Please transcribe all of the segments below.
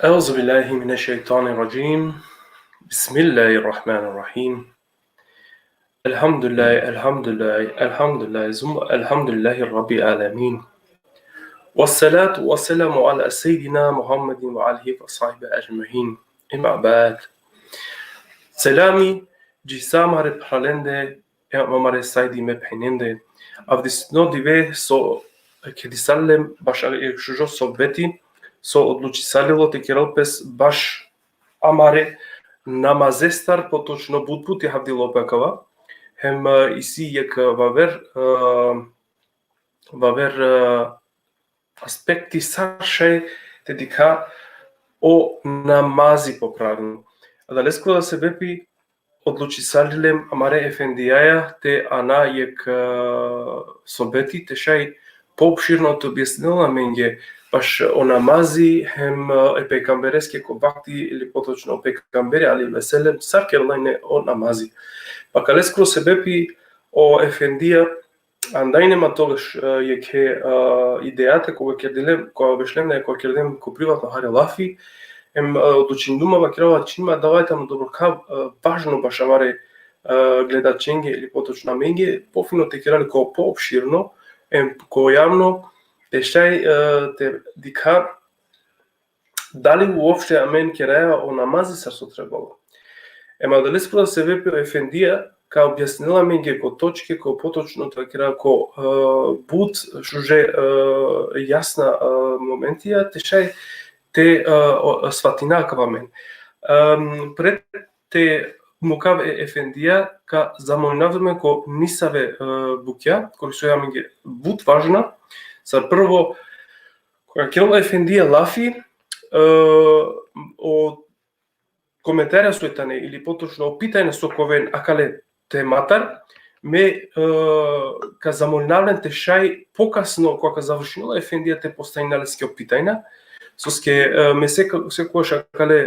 أعوذ بالله من الشيطان الرجيم بسم الله الرحمن الرحيم الحمد لله ثم الحمد لله رب العالمين والصلاة والسلام على سيدنا محمد وعلى وصحبه أجمعين أما بعد سلامي جسامare pralende mamare saidi me penende avdisno dive so kedisalem başa ekşujo sohbeti so odlučisalilo te keralpes baš amare namazestar potočno budputi havdilo pekava hem isi yek vaver aspekti sarše dedika o namazi popravljeno. Da lesko da se bepi odlučisalilem amare efendijaja te ana yek sobeti te šaj poopširno te objasnila menge baš o namazi hem pejgambereske kovakti ili potočno pejgamberi ali veselem sarkerlajne o namazi. Pa kaleskro se bepi o efendija andajnema togaš jeke ideate koja vešlemne koja kerdem ko privatno hare lafi hem odlučindumava kirava čima davajtamo dobrokav važno baš amare gledačenge ili potočno menge pofino te kirali ko poopširno hem ko javno Tešaj te dika da li uopšte amen kiraja o namazi sa su trebalo. Ema da lesko da se vepio efendija kao objasnila menge ko točke ko potočno to kira ko bud šuže jasna momentija tešaj te svatina kao amen. Pred te mukav efendija ka zamolnavme ko nisave bukja koji su ja menge bud važna. Sad prvo, koja Kirila efendija lafi o komentarja suetane ili potočno o pitanje sokoven akale te matar, me ka zamolnavlen te šaj pokasno koja završila efendija te postajnaleske opitanja, soske me se koja šakale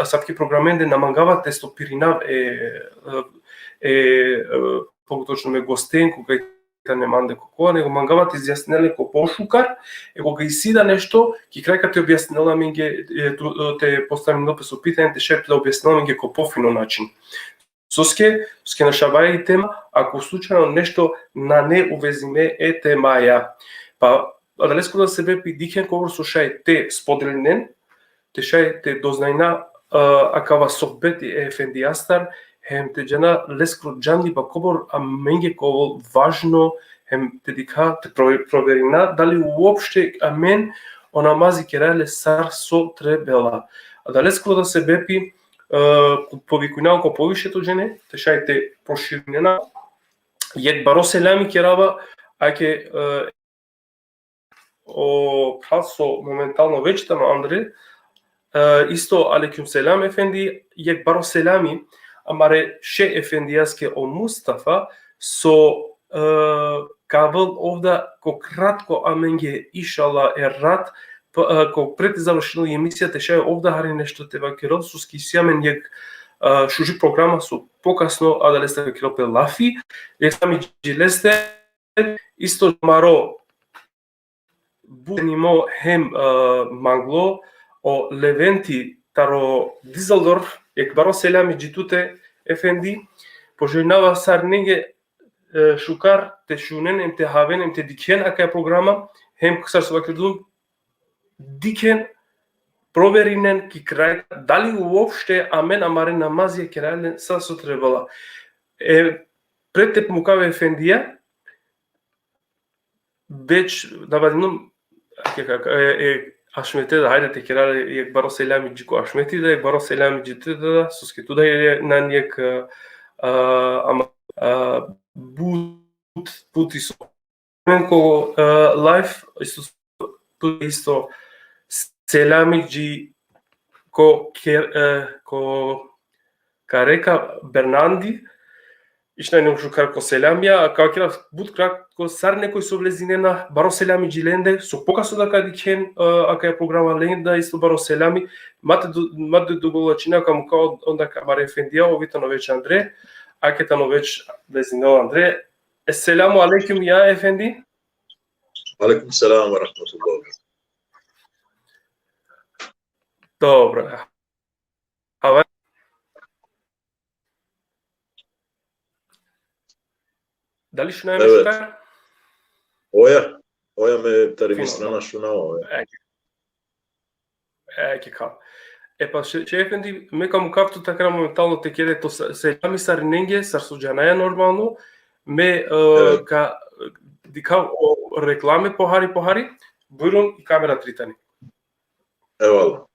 asapki programende namangava te stopirinav potočno me gostenku kaj ne mande kokoa, nego mangavati izjasnele ko pošukar, ego ga isida nešto, ki kraj kad te objasnila minge, te postavim dopis u pitanje, te šep da objasnila minge ko pofino način. Soske našavaja tema, ako slučajno nešto na ne uvezime temaja. Pa, da lesko da sebe pi dihen kovor su šaj te spodrelinen, te šaj te doznajna akava sohbeti efendijastar, hem te džana leskro džanli pa kobor a menge kovol važno hem te dika te proverina da li uopšte amen o namazi kerale sar so trebela. A da leskro da se bepi povikujna ko poviše to džene, te šaj te proširnjena jek baro selami kerava ake o praso momentalno već tamo Andre isto aleyküm selam efendi jek baro selami amare še efendijaske o Mustafa so kavel ovda ko kratko amenge išala rat ko pred završila emisija te še ovda hari nešto te vakirol su skisjamen jek šuži programa su pokasno a da leste vakirol pe lafi jek sami džileste isto maro budnimo hem manglo o Leventi taro Düsseldorf jek baro selami gjitute efendi poželjnava sar nege šukar te šunen em te haven em te diken akaj programa hem kësar së vakrdum diken проверинен ки крај дали уопште амен амаре намаз ја керален са со требала. Пред теп мукаве ефендија беч навадинум Ашмети да хајде те керале јек баро селами джико Ашмети да јек баро селами джите да соскету да е на јек пути со кого лайф исто селами джи ко карека Бернанди ишна не ушу карко селамија, а као кера бут кратко сар некој со влезинена баро селами джиленде, со покасо да кади кен, ака ја програма ленда, исто баро селами, мате дуголачина каму као онда камаре ефендија, овитано веќе Андре, акетано веќе влезинел Андре. Еселаму алейкум ја ефенди. Алейкум селам ва рахматуллах. Добро. Дали ще најме шукар? Оја ме тариви страна шунава. Ке кал. Па ше ефенди, ме каму кафту така моментално те кеде то се ами сариненге, сар суджанаја нормално, ме ка дика рекламе похари, бујрун и камера тритани. Eyvallah.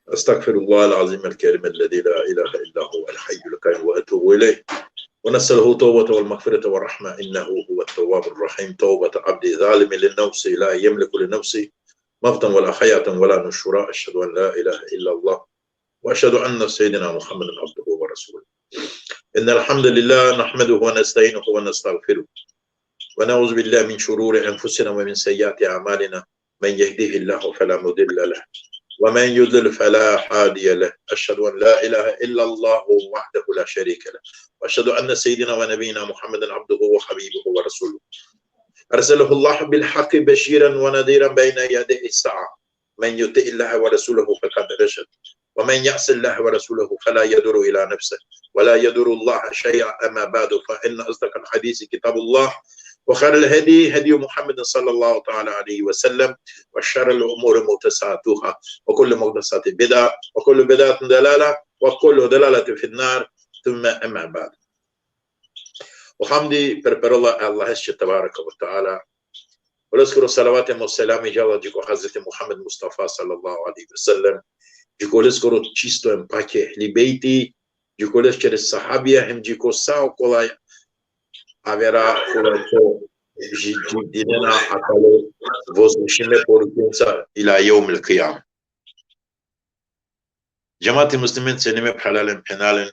أستغفر الله العظيم الكريم الذي لا إله إلا هو الحي القيوم وأتوب إليه ونسأله توبة والمغفرة والرحمة إنه هو التواب الرحيم توبة عبد ظالم للنفس لا يملك لنفسه موتا ولا حياة ولا نشورا أشهد أن لا إله إلا الله وأشهد أن سيدنا محمد عبده ورسوله إن الحمد لله نحمده ونستعينه ونستغفره ونعوذ بالله من شرور أنفسنا ومن سيئات أعمالنا من يهده الله فلا مضل له ومن يضلل فلا هادي له أشهد أن لا إله إلا الله وحده لا شريك له وأشهد أن سيدنا ونبينا محمد عبده وحبيبه ورسوله أرسله الله بالحق بشيرا ونذيرا بين يدي الساعة من يطع الله ورسوله فقد رشد ومن يعص الله ورسوله فلا يضر إلى نفسه ولا يضر الله شيئا أما بعد فإن أصدق الحديث كتاب الله وخير الهدي هدي محمد صلى الله تعالى عليه وسلم وشر الأمور محدثاتها وكل محدثة بدعة وكل بدعة ضلالة وكل ضلالة في النار ثم أما بعد وحمدي per الله تبارك وتعالى ونذكر صلوات والسلام جل جيكو حضرت محمد مصطفى صلى الله عليه وسلم جيكو نذكر чисто емпатия либейти جيكو نذكر الصحابية هم جيكو ساو كولا avera dinena akale vozmishime porukinsa ila yevm el-qiyam. Cemaat-i muslimin senime halalen penalen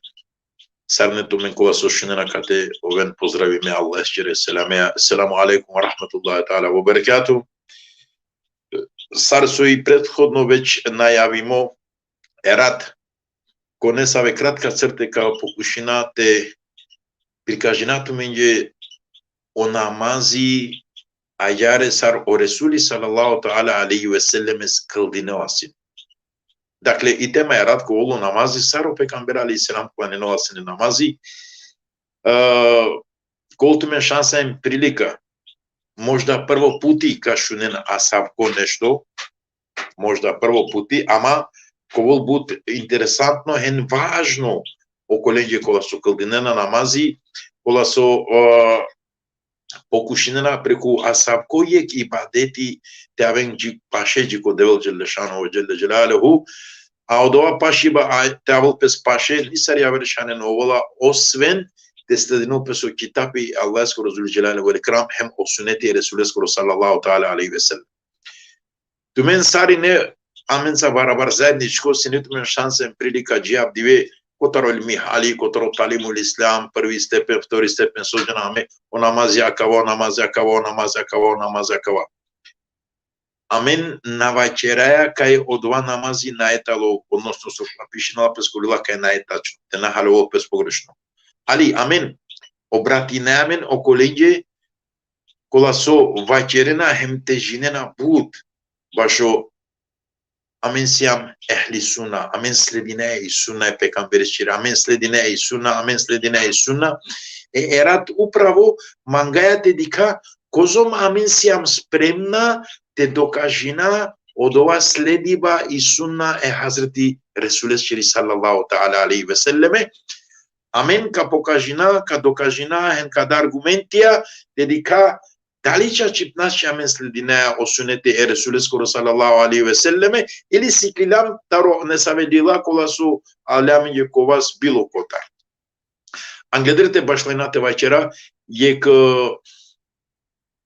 sarnetu min kova sošinena kate oven pozdravime Allah šćere selamea. Assalamu alaikum wa rahmatullahi ta'ala wa barakatuh. Sar su i prethodno već najavimo erat konesave kratka crte kao pokušinate prikažinatu menje o namazi ajare sar o Resuli sallallahu ta'ala alaihi ve selleme skıldine asin. Dakle, i tema je ratko olu namazi sar o pekambera alaihi selam klanino asine namazi. Колто мен шанса им прилика, možda prvo puti kašunen asavko nešto, možda prvo puti, ama ковол бут интересантно, hen važno okolenje kola su kaldinena namazi, kola su pokušinena preko asavko jek ibadeti te aven paše jiko devel Đelešanu Đelle Đelaluhu, a od ova pašiba te avel pes paše nisar javršane novola osven testedinu pes o kitabi Allah skoro Zülcelal ve Ikram hem o sünneti Resulü skoro sallallahu ta'ala aleyhi ve sellem. Tumen sari ne amensa barabar zajedničko sinitumen šansem prilika džijab dive kotaro mihali, kotaro talimul islam, prvi stepen, vtori stepen sođename, o namaz jakava, namaz jakava, namaz jakava, namaz jakava. Amen navačeraja kaj od dva namazi najetalo, odnosno su napišinala pes kolila kaj najetačno, te nahalo pes pogrešno. Ali amen obrati ne amen okolenje kola so vačerena hem težinena bud bašo amen siam ehli sunna, amen sledine i sunna je pekamberi šira, amen sledine i sunna, amen sledine i sunna. Erat upravo mangajate dika kozom amen siam spremna te dokažina odova slediba i sunna e Hazreti Resulullah sallallahu ta'ala alaihi ve selleme. Amen ka pokažina, ka dokažina, hen ka da argumentia, dedica dalića čipnaš amen sledina o sunete e Resulullah sallallahu alaihi ve selleme, ili siklilam taro ne savedila kola su alamin je kovas bilo kotar. Angledrete bašlenate večera je k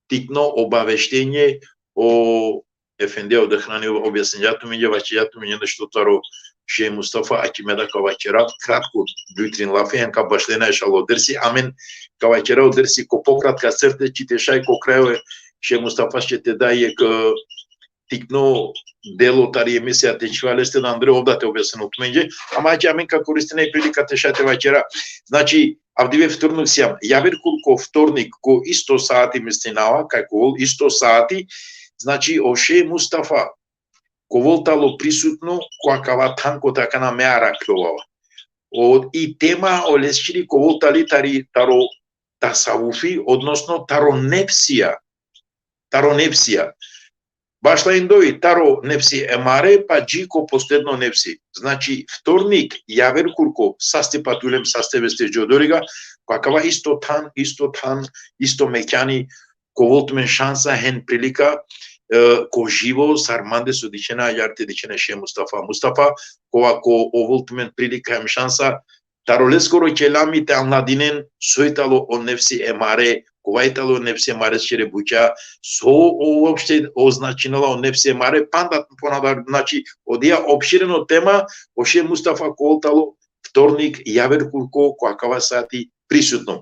tikno obaveštenje o Efendija odahranio objašnjatu mi je vačijatu mi je nešto taro Šej Mustafa Akimeda ka večera kratko dujtrin lafijan ka bašlena šalo dersi amen ka večera dersi ko pokratka crte čite šaj ko krajove Šej Mustafa će te da je k tikno delo tari emisija te čvaleste da Andre ovda te objasneno tmenje ama će amen ka koristine i prilika te šate večera znači avdive vtornik sjam javer ko vtornik ko isto saati mislinava kako isto saati znači o Šej Mustafa ko voltalo prisutno ko akava tanko taka na meara klovava i tema o lesčiri ko voltali taro tasawufi odnosno taro nepsija bašla indoi taro nepsi emare pa džiko posledno nepsi znači vtornik javer kurko saste patulem saste veste jodoriga ko akava isto mekani ko voltmen šansa hen prilika ko živo sarmande su dičena jarte dičene Šej Mustafa ko ako ovoltmen prilika hem šansa tarole skoro kelami te anladinen soitalo o nefsi emare kovaitalo nefsi emare šere buća so uopšte označinala o nefsi emare panda ponadar znači odija opšireno tema o Šej Mustafa koltalo vtornik javer kurko ko akava sati prisutno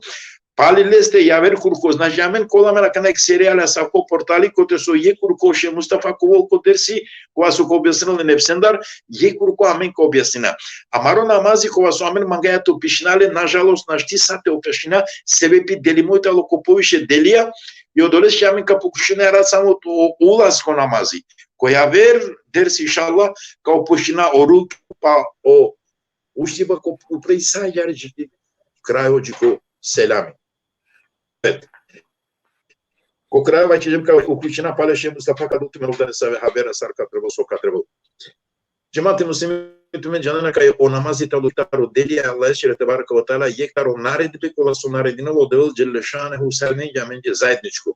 Palile ste javer kurko, znači amen kola mera kanek seriale sa ko portali kote so je kurko Šej Mustafa kovol kotersi, kova su ko objasnili nepsendar, je kurko amen ko objasnina. Amaro namazi kova su amen mangajato pišinale, nažalost našti sate opešina, sebepi delimojtalo ko poviše delija, i odoleš amen ka pokušine rad samo to ulasko namazi. Koja ver dersi inšallah kao pošina o ruku pa o uštiba ko uprej sa jarđiti krajođi ko selami. Ko krajeva ćem kao uključena pale Šej Mustafa kad utime ovdje sa habera sarka trebao soka trebao. Džemate muslimi tumen džanana kaj o namazi talo taro delija Allah šire tebaraka wa ta'ala je taro naredbe kola su naredinalo devel dželešanehu sarne jamenje zajedničko.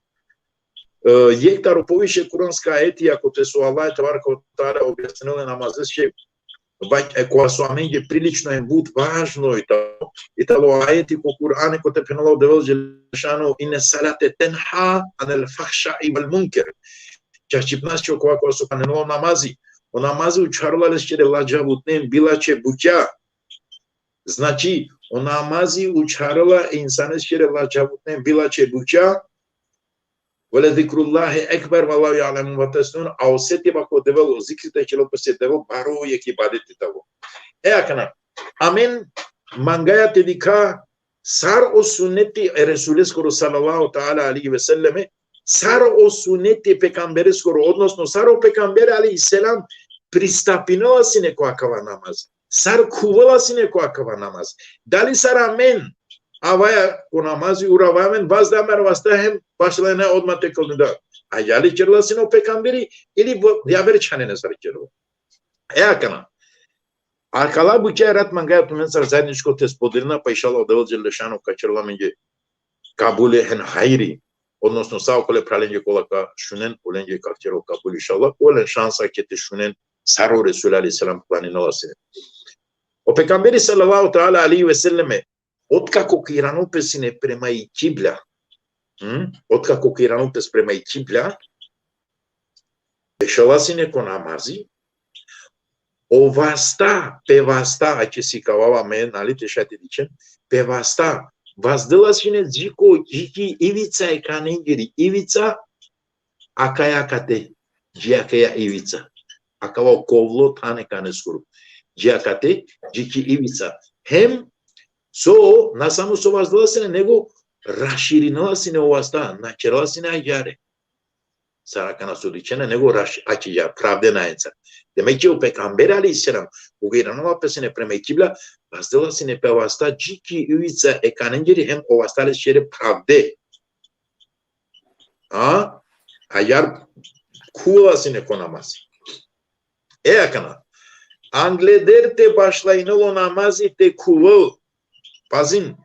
Je taro poviše kuranska etija ako te su Allah tebaraka wa ta'ala objasnile namazeće koja su amenje prilično je bud važno i talo ajeti ko Kur'ane ko te penalo devel dželešanu ine salate tenha anel fahša i val munker čašćipnašćo koja su panenalo namazi o namazi učarula lešćere lađavutnem bila će buća znači o namazi učarula insanešćere lađavutnem bila će buća vele zikrullahi ekber vallahu ya'lamu wa tasnun a oseti bako develo zikrite ćelo pose devo baro je ki baditi tavo akana amen mangaya tedika sar o sunneti Resulullah sallallahu ta'ala alaihi ve selleme sar o sunneti pekambere skoro odnosno sar o pekambere alaihi selam pristapinala si neko akava namaz sar kuvala si neko akava namaz dali sar amen avaya ko namazi uravamen bazdamer vastahem başlayana odmah tekalını da ayali çırlasın o pekamberi ili yaver çanene sarıçırı akana Arkala bu çerat mangaya tumen sar zajedničko te spodirna pa inšallah devel dželešanu kačırlamenge kabule hen hayri odnosno sa okole pralenje kolaka šunen olenge kakçero kabul inšallah olen šansa kete šunen saro Resul aleyhisselam planinola sine o pekamberi sallallahu ta'ala alaihi ve selleme otkako kiranopesine prema i kibla otkako kiranopes prema i kibla dešavasine ko namazi ovasta, pevasta, ače si kavava men, ali te šate dičen, pevasta, vazdălasine ziko jiki ivica e kanengiri, ivica akaya kate, jiakaya ivica, akava kovlo tane kane skuru, jiakate, jiki ivica, hem so, na samo so vazdălasine, nego raširinălasine ovasta, načerălasine ajare, sarakana su dičene, nego ače pravde najenca. Demek ki o peygamber aleyhisselam u geyranova pesine prema kibla vazdala sine pe vasta ciki üvica ekanengeri hem o vastale şere pravde. Ayar kula sine konamaz. Eakana. Anglederte başlayınılo namazi te kuvo. Pazin.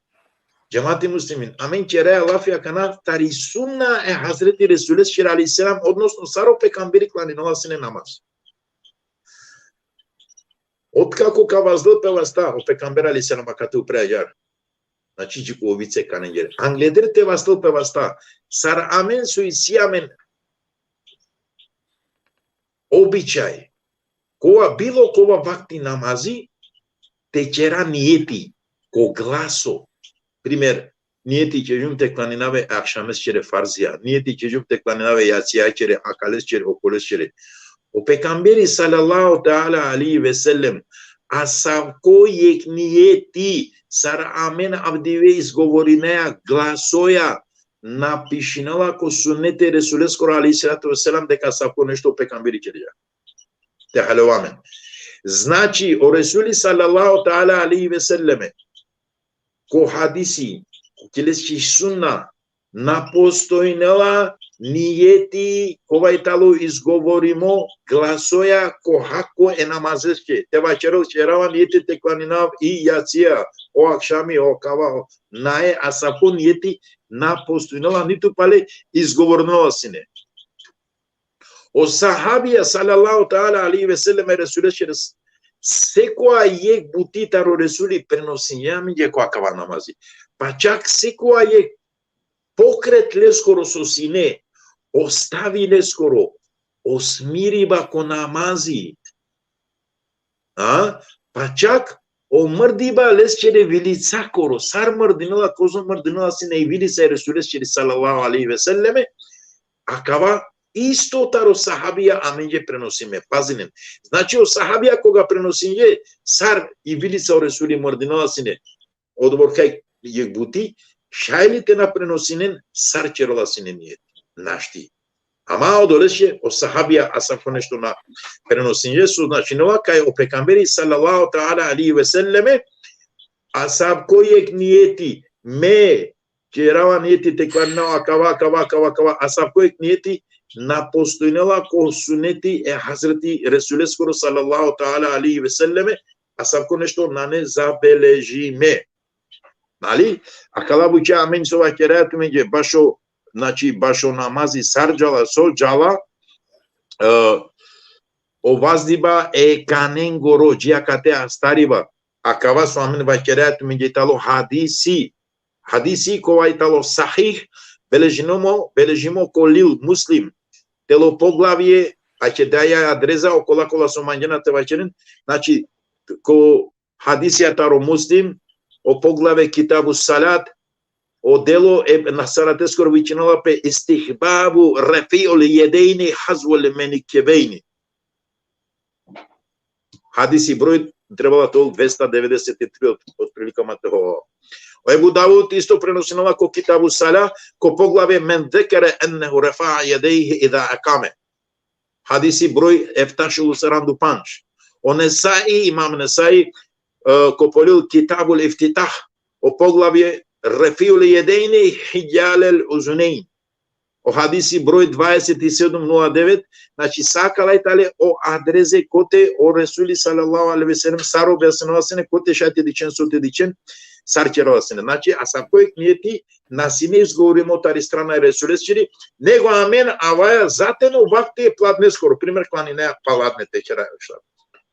Cemaat-i Muslimin. Amin çereya laf yakana tari sunna Hazreti Resulü Şir Aleyhisselam odnosno saro pekamberi klaninova namaz. Otkako kavazlı pevasta o pekamberi Aleyhisselam'a katı preajar. Znači čikovice kanengere. Anglederte vastel pevasta. Sar amen suisiamen običaj. Bilo kova vakti namazi tečera nijeti ko glaso. Primer, niyeti çeşum teklanınave akşamız çere farzia. Niyeti çeşum teklanınave yatsiya çere akales çere okoles çere. O pekamberi sallallahu teala aleyhi ve sellem asavko yek niyeti sar amen abdive izgovorineja glasoja napišinala ko sunnete Resuleskora alejhisalatu vesselam deka savko nešto pekamberi çereja. Te halovamen. Znači o Resuli sallallahu teala aleyhi ve selleme ko hadisi kilesci sunna napostojnela nijeti kovajtalo izgovorimo glasoja ko hako e namazesce. Te vacerol cerava nijeti teklaninav i jacija o akşami o kava nae asapon nijeti napostojnela nitu pale izgovornova sine. O sahabija sallallahu ta'ala alaihi ve selleme Resulü sekoa yek butitaro Resuli prenosinjami ko akava namazi. Pa čak sekoa yek pokret skoro su sine, ostavi skoro, osmiriba ko namazi. Pa čak o mrdiba lesčere vilica koro, sar mrdinala kozo mrdinala sine i vilica Resulü sallallahu alaihi ve selleme, akava isto taro sahabija amenje prenosime. Pazinem. Znači o sahabija koga prenosinje sar i vilica o Resuli mrdinala sine, odbor kaj je buti, šajlite na prenosinen sar čerola sine nijet. Našti. Ama o doleće o sahabija asafo nešto na prenosinje su znači nova kaj o pekamberi sallallahu ta'ala alaihi ve selleme asab kojeg nijeti me čerava nijeti tekvarnao akava asab kojeg nijeti napostojnela ko suneti Hazreti Resuleskoro sallallahu ta'ala alaihi ve selleme asab ko nešto nane zabeležime. Ali, akala buća amen sova keratu međe bašo, znači bašo namazi sarđala sođala o vazdiba e kanen goro džiakate astariba akava su amen va keratu međe talo hadisi kova talo sahih beležimo kolil muslim telo poglavije a će daja adreza okola su manjena te vačerin znači ko hadisija taro muslim o poglave kitabu salat o delo na salateskor vičinala pe istihbabu rafi'ul yedejni hazvul menikebejni. Hadisi broj trebala to 293 od prilikama toho. O Ebu Davud isto prenosinala ko kitabu salat ko poglave men dekere ennehu rafa'a yedejhi idha akame. Hadisi broj eftašulu sarandu panč. O Nesai, imam Nesai ko polil kitabul iftitah o poglavje Rafiul Jedejni Hidjalel Uzunein o hadisi broj 2709 znači sakala itale o adreze kote o Resuli sallallahu alaihi ve sellem saro besanovasene kote šate dičen sote dičen sarčerovasene znači a sa kojeg nijeti nas ne izgovorimo tari strana Resulesčiri nego amen avaja zateno vakte pladne skoro primjer klanine paladne tečera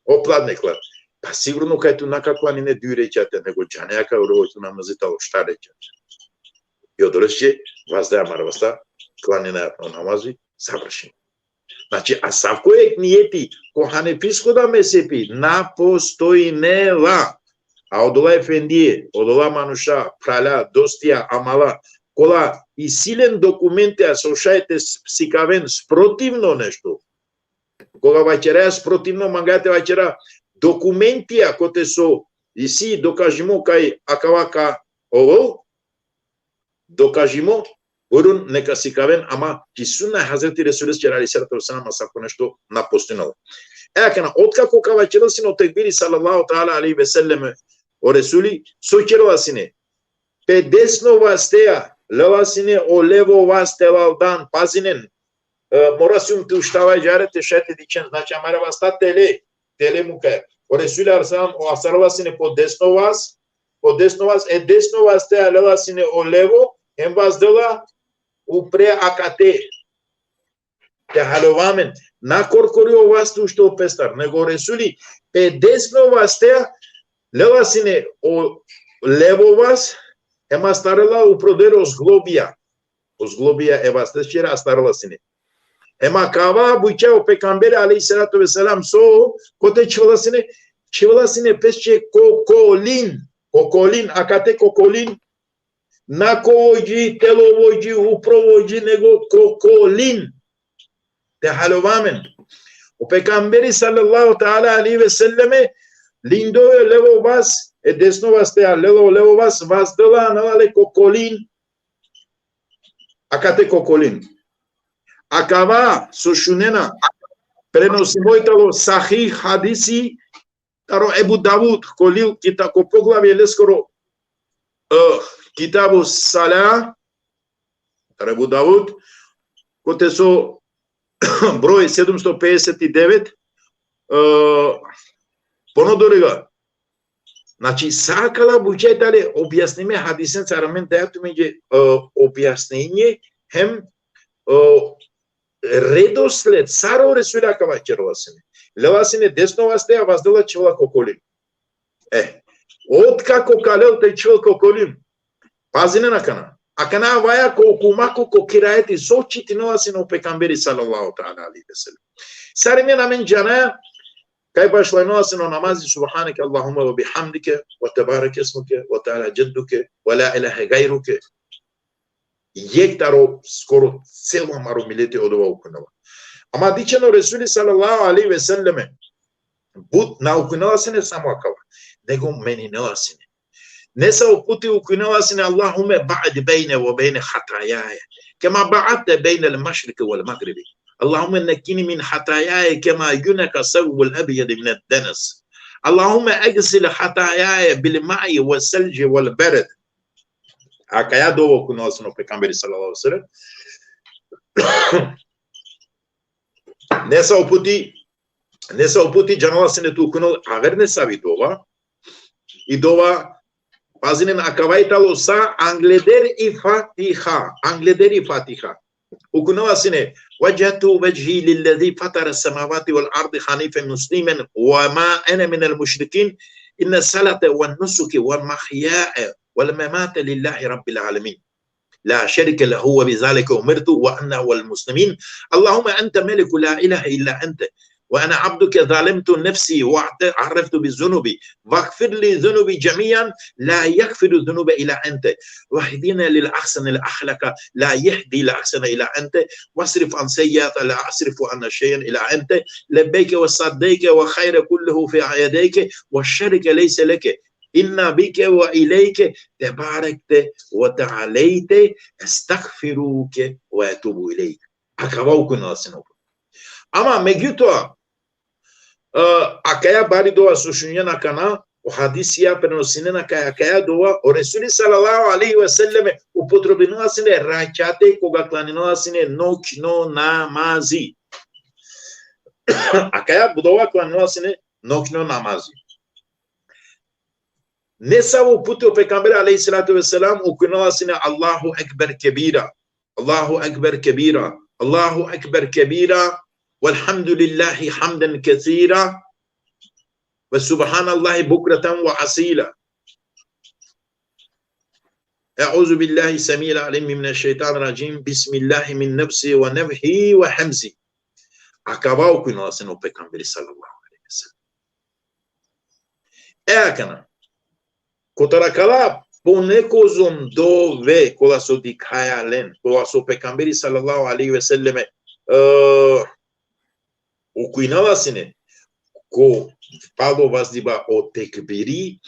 o pladne klad. Pa sigurno kaj tu nakakva ni ne dürećate, nego džanjaka u rovoću namazitalo šta rećate. I odreće vas da je marvasta, klanina namazi, završim. Znači, a sav kojeg nijeti, ko hanefisko da me sepi, napostojnela, a odola efendije, odola manuša, prala, dostija, amala, kola i silen dokumente, a sošajte psikaven sprotivno nešto, koga vaćera sprotivno, mangate vaćera, dokumentija kote so i si dokažimo kaj akavaka ovo dokažimo urun neka si kaven ama ki sunna Hazreti Resulü alejhisalatu vesselam asako nešto napostinalo. Kana otkako kavačelo sino tekbiri sallallahu ta'ala alaihi ve selleme o Resuli sočerova sine pe desno vasteja leva sine o levo vasteval dan pazinen morasium tu stava jare te shete dicen, znači amare basta tele muke. O Resul Arsam o asarvasine po desno vas, e desno vas te alevasine o levo, em vas dela u pre akate. Te halovament. Na korkorio vas tu što pestar, nego Resuli pe desno vas te levasine o levo vas, ema starela u prodero zglobija eva stășirea starălăsine. Ema cava buiceau pe cambere alei salatu veselam so cote civalasine pesce cocolin acate cocolin na covoji telovoji uprovoji nego cocolin te halovamen o pe cambere sallallahu ta'ala alaihi ve selleme lindo levo vas e desno vas te levo vas de la nale cocolin acate cocolin. Acaba sushunena prenosimoitalo sahih hadisi taro Ebu Davud kolil kita kopoglavie leskoro kitabu salah taro Ebu Davud kote so broj 759 ponodoriga. Znači, sakala buđetale objasnime hadisen caramen dayatu međe objasnenje hem redosled saro Resula kavačerovasine. Levasine desno vaste, a vazdela čivla kokolim. Od kako kalel te čivl kokolim. Pazine na kana. A kana vaja ko kumako ko kirayeti sočiti novasine u pekamberi sallallahu ta'ala alaihi ve sellem. Sarime namen cana kaj başlaynovasine o namazi subhaneke Allahumma ve bihamdike ve tebarek esmuke ve teala cedduke ve la ilahe gayruke. Jektaro skoro celo maro mileti odova ukunava. Ama dičeno Resuli sallallahu alaihi ve selleme na ukunavasine samo akava, nego meni nevasine. Ne sa uputi ukunavasine Allahume ba'd bejne ve bejne hatajaje, kema ba'adte bejne l-mašrike ve l-magribi. Allahume nekini min hatajaje kema yuneka savu l-abijedi min ad-danas. Allahume egsil hatajaje bil ma'i ve selji ve l-bered. Akaya dovo kunosno o pekamberi sallallahu alaihi wasallam. Nessa uputi janavasine tu kuno averne savi dova. I dova pazinen akavaitalo sa anglederi fatiha. Ukunavasine wajhatu wajhi lilladhi fatara as-samawati wal ardi hanifan musliman wa ma ana min al-mushrikin inna salata wan nusuki wal mahya'a والممات لله رب العالمين لا شريك له وبذلك أمرت وأنا والمسلمين اللهم أنت ملك لا إله إلا أنت وأنا عبدك ظلمت نفسي وعرفت بالذنوب واغفر لي ذنوبي جميعا لا يغفر الذنوب إلا أنت واهدنا للأحسن الأخلاق لا يهدي الأحسن إلا أنت واصرف عن سيئات لا أصرف عن شيئا إلا أنت لبيك وصديك وخير كله في يديك والشرك ليس لك إنا بك وإليك تباركت وتعاليت استغفروك وأتوب إليك. أكواوك ناسنوك. أما مجيتوا أكيا باردوا سوشنيا كنا وحديثيا بنوسيننا كيا دوا ورسول صلى الله عليه وسلم وبتربينوا سنة راجعته كوغاكلانينوا سنة نوكنو نامازي. أكيا بدوا كلانينوا سنة نوكنو نامازي. Nessa o puto pecambere alayhi salatu vesselam ukunasine Allahu ekber kebira. Allahu ekber kebira. Allahu ekber kebira. Velhamdülillahi hamden kethira. Ve subhanallahi bukratan ve asila. Euzu billahi semil alim mineşşeytanirracim. Bismillahi min nefsi ve nefhi ve hamzi. Akaba ukunasine o pekamberi sallallahu aleyhi ve sellem. Akana Kotarakala ponekozom dove kola so dikayalen kola so pekamberi sallallahu alaihi ve selleme ukuinavasine ko Pavlo vazdiba o tekbiri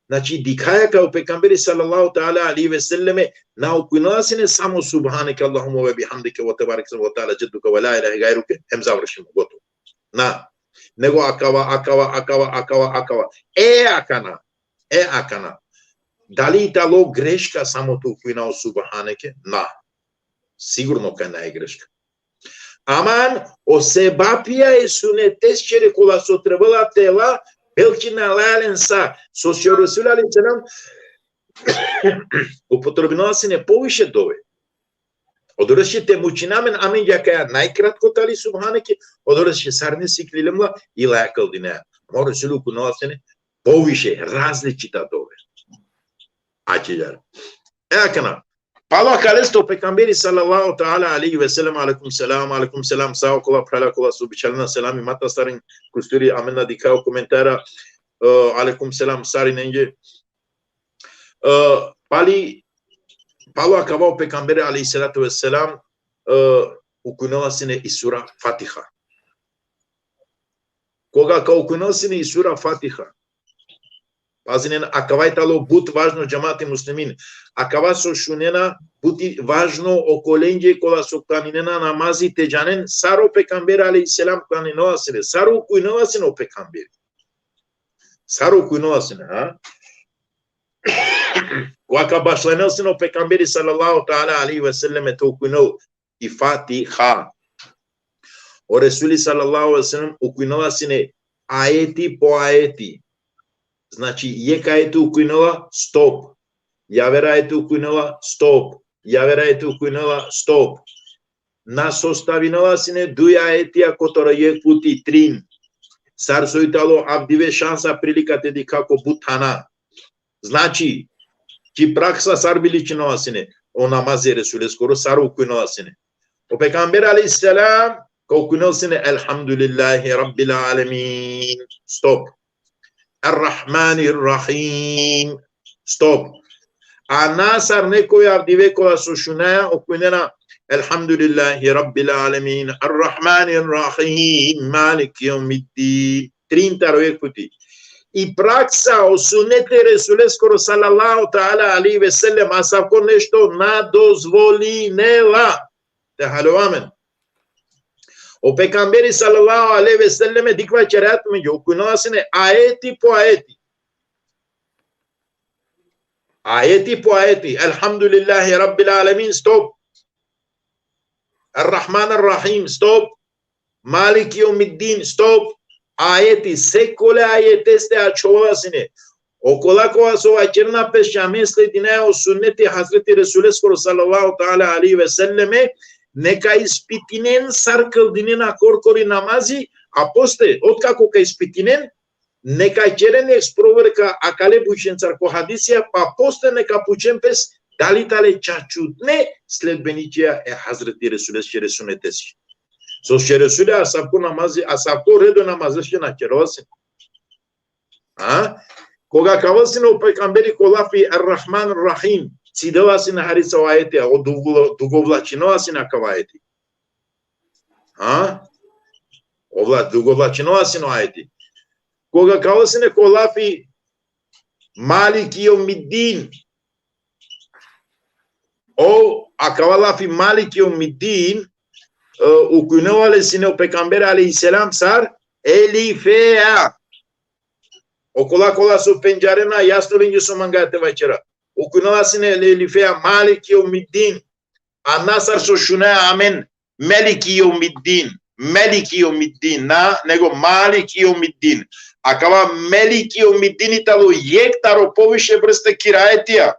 znači dikaya kao pekamberi sallallahu ta'ala alaihi ve selleme na ukuinavasine samo subhaneke Allahumma ve bihamdike ve tebarek ve ta'ala cedduka ve la ilahe gayruke hem završimo gotovo na nego akava akana da li italo greška samo tu ukinao subhaneke? Na. Sigurno kad ne je greška. Aman o sebapia e sunetescere cu la sotrăvăla tela belki na lalensa socio Resul alaihi salam upotrebno se ne poviše dove. Odorăși te mucinamen amin yakaya naikrat kotali subhaneke odorăși sarne siklilemla ila akıl dine. Ama Resulü kunosene poviše različita dove. Acılar. Ekana. Palo kalesto pekamberi sallallahu ta'ala aleyhi ve sellem aleyküm selam sağ ola prala kola subicalna selam imata starin kusturi amena dikao komentara aleyküm selam starin enge Palo acabou pekamberi aleyhissalatu vesselam ukunosine isura Fatiha. Koga kao ukunosine isura Fatiha. Pazine, acabai talo but važno džamati muslimin. Acaba so šunena buti važno okolenge kola so kaninena namazi tejanen saro pekamberi aleyhisselam kaninoa sine. Saro kuynoa sine o pekamberi. Saro kuynoa sine. Ha? Koaka başlanel sine o pekamberi sallallahu ta'ala aleyhi ve selleme to kuyno i Fatiha. O Resuli sallallahu aleyhi ve sellem ukuynoa sine ayeti po ayeti. Znači, jeka je tu kujnula, stop. Javera je tu kujnula, stop. Javera je tu kujnula, stop. Nas ostavinula sine duja etija kotora je puti trin. Sar soitalo abdive šansa prilika tedi kako butana. Znači, ki praksa sar biličinova sine. O namazi Resulü skoro sar ukujnula sine. O pekamberi aleyhisselam kao kujnula sine elhamdülillahi rabbil alemin. Stop. Ar-Rahmanir-Rahim. Stop. Anasar nekoja avdive kola sošunaja okujnena elhamdülillahi rabbil alemin. Ar-Rahmanir-Rahim. Malik yevmiddin. 30 roje puti. I praksa o sunete Resule skoro sallallahu ta'ala alaihi ve sellem asavko nešto nadozvolinela. Te halovamen. O pekamberi sallallahu aleyhi ve selleme dikva çerat mı yok? Kunasine ayeti po ayeti. Ayeti po ayeti. Elhamdülillahi rabbil alemin. Stop. Ar-Rahmanir-Rahim. Stop. Malik yevmiddin. Stop. Ayeti. Sekole ayeti este açovasine. O kola kola sova çerna peşamesle dinaya o sünneti Hazreti Resulü sallallahu ta'ala aleyhi ve selleme neka ispitinen sarkıldinin akorkori namazi aposte otkako ka ispitinen neka čeren eksproverka akale pučen carko hadisija pa poste neka pučen pes dalitale čačutne sledbeničija Hazreti Resulü šere sunetesi. So šere Resulü asabko namazi asabko redo namazi šena čerovasin. Koga kavasin o pekamberi kolafi Ar-Rahman-Rahim Cidela si na harica o ajeti, a dugovlačinova si na kavajeti. Dugovlačinova si na ajeti. Koga kao si ne kolafi Malik yevmiddin. O akavalafi Malik yevmiddin ukuynovale si ne o pekamberi aleyhisselam sar elifea. O kola su penjarena jasno linju su mangate večera. Okunovasine elifea Malik yevmiddin. Anasar so şuna amen. Melik yevmiddin. Melik yevmiddin. Na nego Malik yevmiddin. Akava Melik yevmiddin italo yek taro poviše vrste kirajetija.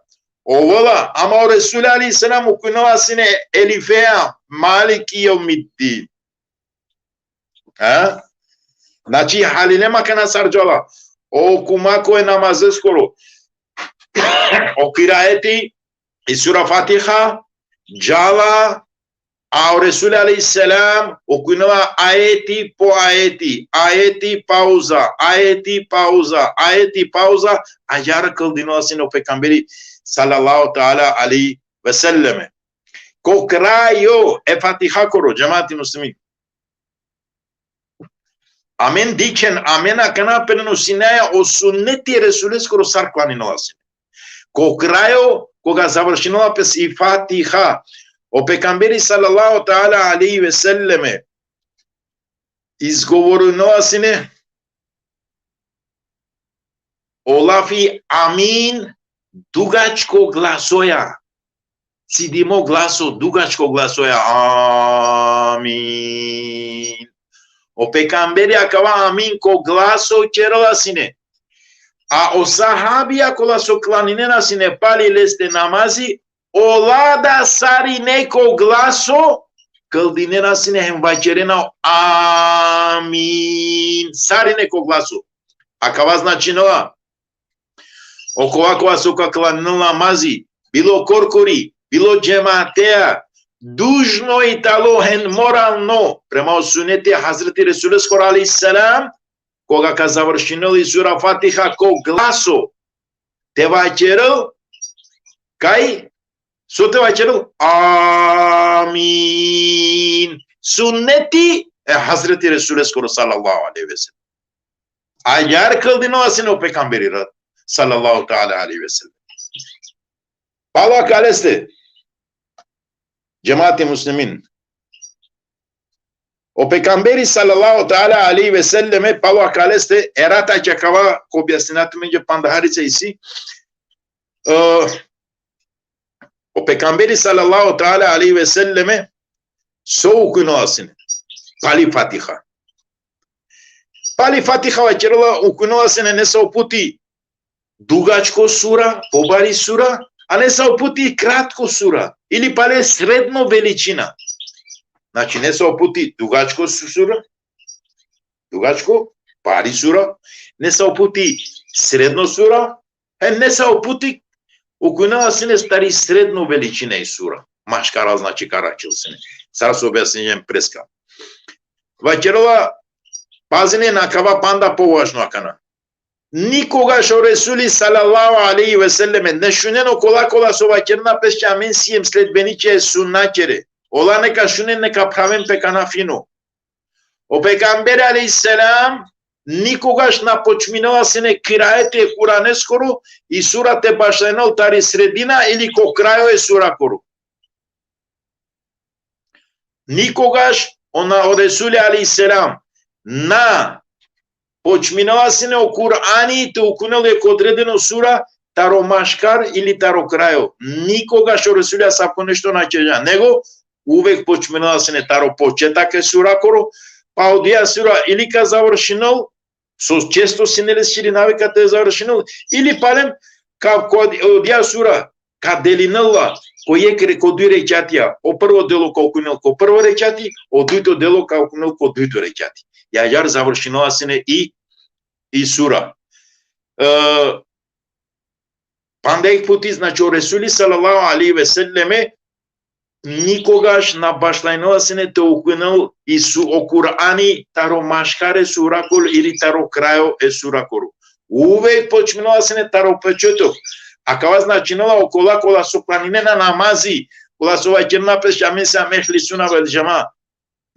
Ovola, ama o Resulü aleyhisselam okunovasine elifea Malik yevmiddin. Znači haline makana sarđala. O kumako je namazı skoro. O kirayeti sura Fatiha Java a Resulü aleyhisselam okunava ayeti po ayeti pauza ajar kıldığını aslında o pekamberi sallallahu ta'ala aleyhi ve selleme ko krayo Fatiha koro cemaati muslimin amen diken amen akana peneno sinaya o sunneti Resulü skoro sarklanino aslında ko krajo koga završinova pes i Fatiha o pekamberi sallallahu ta'ala aleyhi ve selleme izgovorunova sine o lafi amin dugačko glasoja si dimo glaso, dugaçko glaso ya amin. O pekamberi akava amin ko glaso çerolasine. A o sahabia kolaso klaninena sine pali leste namazi, olada sarine ko glaso, kaldinena sine hemvacerena amin. Sarine ko glaso. Akava značinova. Oko ovakva suka klaninela namazi, bilo korkori, bilo cemaatea, dužno i talo hen moralno, prema suneti Hazreti Resulü skoro alaihissalam, koga ka završinili sura Fatiha ko glaso, te vaceril, kaj, su te vaceril, amin. Sunneti Hazreti Resulü skoro sallallahu aleyhi ve sellem. Agar kıldığını asın o peygamberi sallallahu teala aleyhi ve sellem. Allah kaleste cemaat-i muslimin o peygamberi sallallahu teala aleyhi ve selleme Allah kaleste erata çakava kobiasinatımente pandaharice isi o peygamberi sallallahu teala aleyhi ve selleme soğukunu asın pali Fatiha. Pali Fatiha večerala ukunula se ne sa uputi dugačko sura, pobari sura, a ne sa uputi kratko sura ili pale sredno veličina. Znači ne sa uputi dugačko sura, dugačko, pari sura, ne sa uputi sredno sura, ne sa uputi ukunula se ne stari sredno veličine i sura. Maškara znači karačil se ne. Sad se objasnjem preska. Večerala pazine nakava panda považno akana. Nikoga što Resuli sallallahu aleyhi ve selleme nešuneno kola kola sova kerna pesća men sijem sledbeniće sunnakere. Ola neka šunen neka pravem pekana fino. O pekamberi aleyhisselam nikoga što napočminala se ne kirajete Kur'ane skoro i surate başlajenal tari sredina ili ko krajo je sura koru. Nikoga što ona o Resuli aleyhisselam na počminala se ne o Kur'ani te ukunele kod odredeno sura taro maškar ili taro krajo. Nikoga što Resulja sako nešto načeđa, nego uvek počminala se ne taro početak je sura koro, pa odija sura ili ka završinal, često se ne leširi navika te završinal, ili palem ka odija sura ka delinala ko dui rećatija, o prvo delo ka ukunel ko prvo rećati, o duito delo ka ukunel ko duito rećati. Iar završinala se ne i sura. Pandek puti, znači o Resuli sallallahu aleyhi ve selleme nikogaš na başlaynala se ne te ukunel i o Kur'ani taro maškare surakul ili taro krajo e surakoru. Uvek počminala se ne taro početok. A kava značinala okola kola su planine na namazi, kola su ovaj kerna pes jamesa mehli suna vel jama.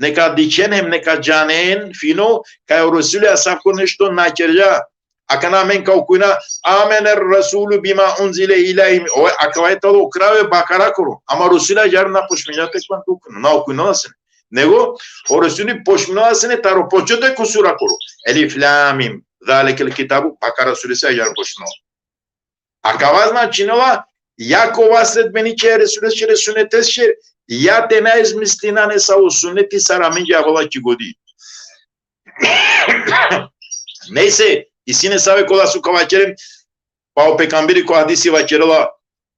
Neka dicenem, neka janen, fino, ca o Resulia sako nešto načerja. Aka namen kao kuna, amener Rasulu bima unzile ilahim. Aka je talo krave bakara koro. Ama Resulia jar na pošminjate kvantu kuna. Na okunala se ne. Nego, o Resuli pošminala se ne taro počete ko sura koro. Elif lamim, zalekel kitabu, bakara suresi jar pošminala. Aka značinala, jako vas sledbeniće Resulia sunetesće, ja te ne izmistina ne sa usuneti saraminja vola ki godi. Neyse, isine save kola su kavaçerim, pa o pekambiri ko hadisi vaçerila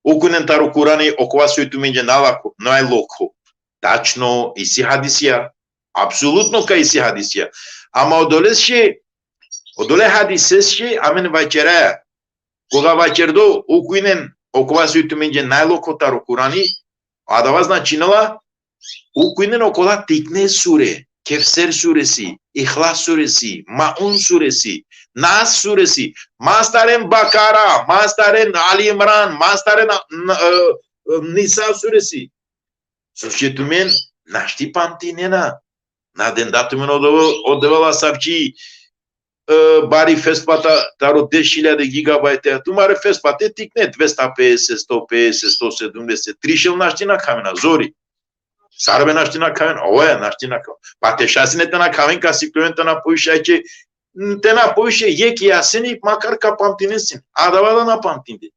ukunen taru Kurani okova su ituminje nalako, najloko. Tačno, isi hadisija, apsolutno ka isi hadisija. Ama odole hadisesće, amen vaçeraya, koga vaçerdo ukunen okova su ituminje najloko taru Kurani, adava značinala ukunen okola tikne sure, Kevser suresi, İhlas suresi, Maun suresi, Nas suresi, mastaren Bakara, mastaren Ali İmran, mastaren Nisa suresi. Susjetumen našti pamtinena. Naden datumen odevala sapči bari fespata taro 10.000 gigabajte. Tumare fespate tikne 250, 150, 170, 3 našti na kamena, zori. Sarbe našti na kamen, ovo je našti na kamen. Pa te šasine te na kamen ka siklojen te na poviše, че te na poviše je ki jaseni makar ka pamtinesin. A da vada na pamtinde.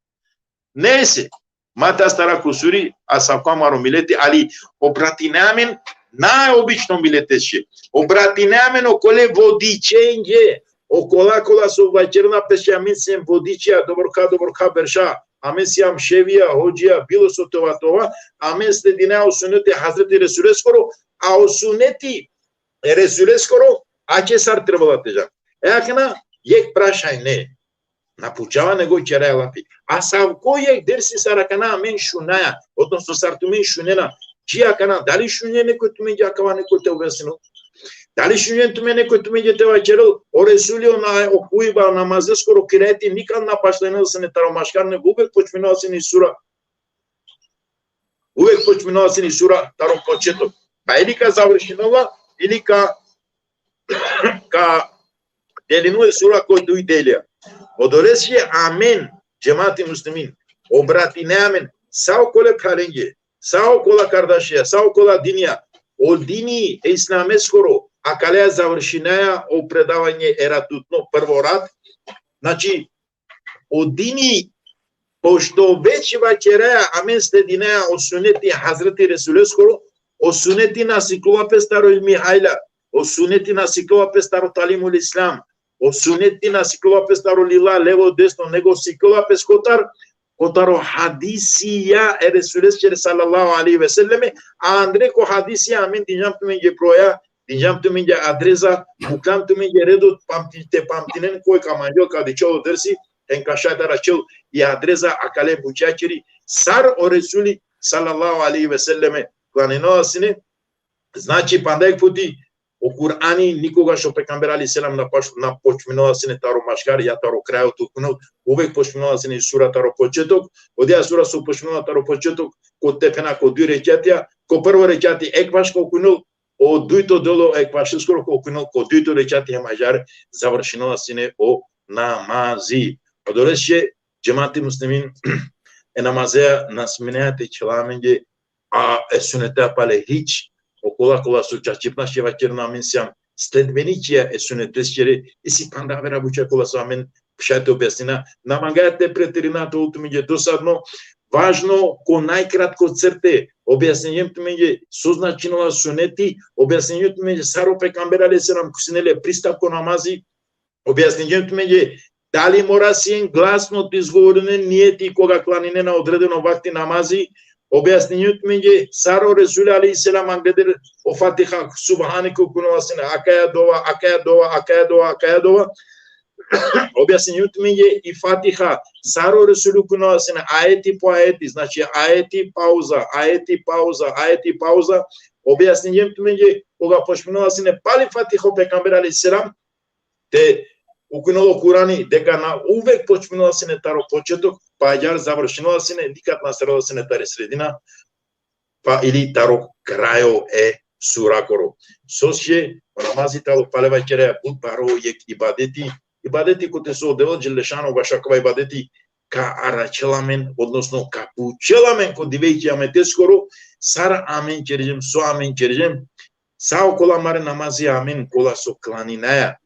Neyse. Mata stara kusuri asapka maro mileti ali obratinamen na obično mileteshe. Obratinamen okole vodičenje. Okola su večerna peše amin sem vodičija dobrka berša. Amin siyam ševija, hođija, bilo su tova. Amin sledina o suneti Hazreti Resul'e skoro. A o suneti Resul'e skoro ače sar trebala teža. Akna yek prašaj ne. Napučava nego čera lapi. A savko yek dersi sarakana amin šunaja. Odnosno sar tu min šunena. Čija kana, dali šunje neko tu min jakava neko te uvesino. Dali šunje tu min neko tu min je te vačeril. O Resul'i ona o kujba namazı skoro kireti nikad napašlenil se ne taromaškar nego uvek počminao se ni sura. Uvek počminao se ni sura tarom početok. Pa ili ka završinova ili ka delinuje sura koji duj delija. Odores je amen cemaati muslimin. Obratine amen. Sao kole kalenge. Sao kola kardeşya. Sao kola dinja. O dini islame skoro. A kalea završinaja o predavanje era tutno prvo rad. Znači, o dini pošto već vačeraja amen sledinaja o suneti Hazreti Resul'e skoro. O suneti nasiklova pe staro Mihajla. O suneti nasiklova pe staro Talimul Islam. O suneti nasiklova pe staro Lila levo desno nego siklova pe Kotaro hadisiya Resul'e sallallahu aleyhi ve selleme. Andre ko hadisiya amin dinjam tumenje proya. Dinjam tumenje adresa. Mukam tumenje redo pamtinen koi kamanjo ka dičo dersi. Enkašatar açıl i adresa akale bučačiri. Sar o Resul'i sallallahu aleyhi ve selleme. Klanino asine. Znači pandajk puti o Kur'ani nikoga što pejgamber alejhi selam na počminova se ne taro maškar ja taro kraju tuknut uvek počminova se ne sura taro početok odja sura su počminova taro početok kod tepena kod dvije rekiatija ko prvo rekiati ekvaš ko kunul o duito dolo ekvaš skoro ko kunul ko duito rekiati majar završinova se ne o namazi odoreše cemaati muslimin namazea nasminate çelamenge a sünnete pale hiç Okola su čačipna še vačerna amin siam sledbeničija sunetesčeri isi pandavera buča kola su amin pšajte objasnina. Namagajte preterinato ultuminje dosadno, važno ko najkratko crte objasnjenjem tuminje suznačinova suneti, objasnjenjem tuminje saro pejgamber alejhi selam kusinele pristavko namazi, objasnjenjem tuminje da li mora sin glasno izgovorene nijeti koga klanine na odredeno vakti namazi, objasnjenju tuminje saro Resul'i aleyhisselam angledir o Fatiha subhaniku kunovasine akaya dova objasnjenju tuminje i Fatiha saro Resul'i kunovasine ayeti po ayeti znači ayeti pauza objasnjenjem tuminje koga pošminovasine pali Fatiha pejgamber aleyhisselam te ukunulo Kur'ani deka na uvek počminula se ne taro početok, pa jar završinula se ne, nikad nasrala se ne tare sredina, pa ili taro krajo surakoro. Sosje, namazi talo paleva čereja put paro jek ibadeti kote su odelo Đelešanu vašakova ibadeti ka aračelamen, odnosno ka pučelamen kod divejti amete skoro, sara amen čeređem, so amen čeređem, sao kola mare namazi amen kola so klaninaja,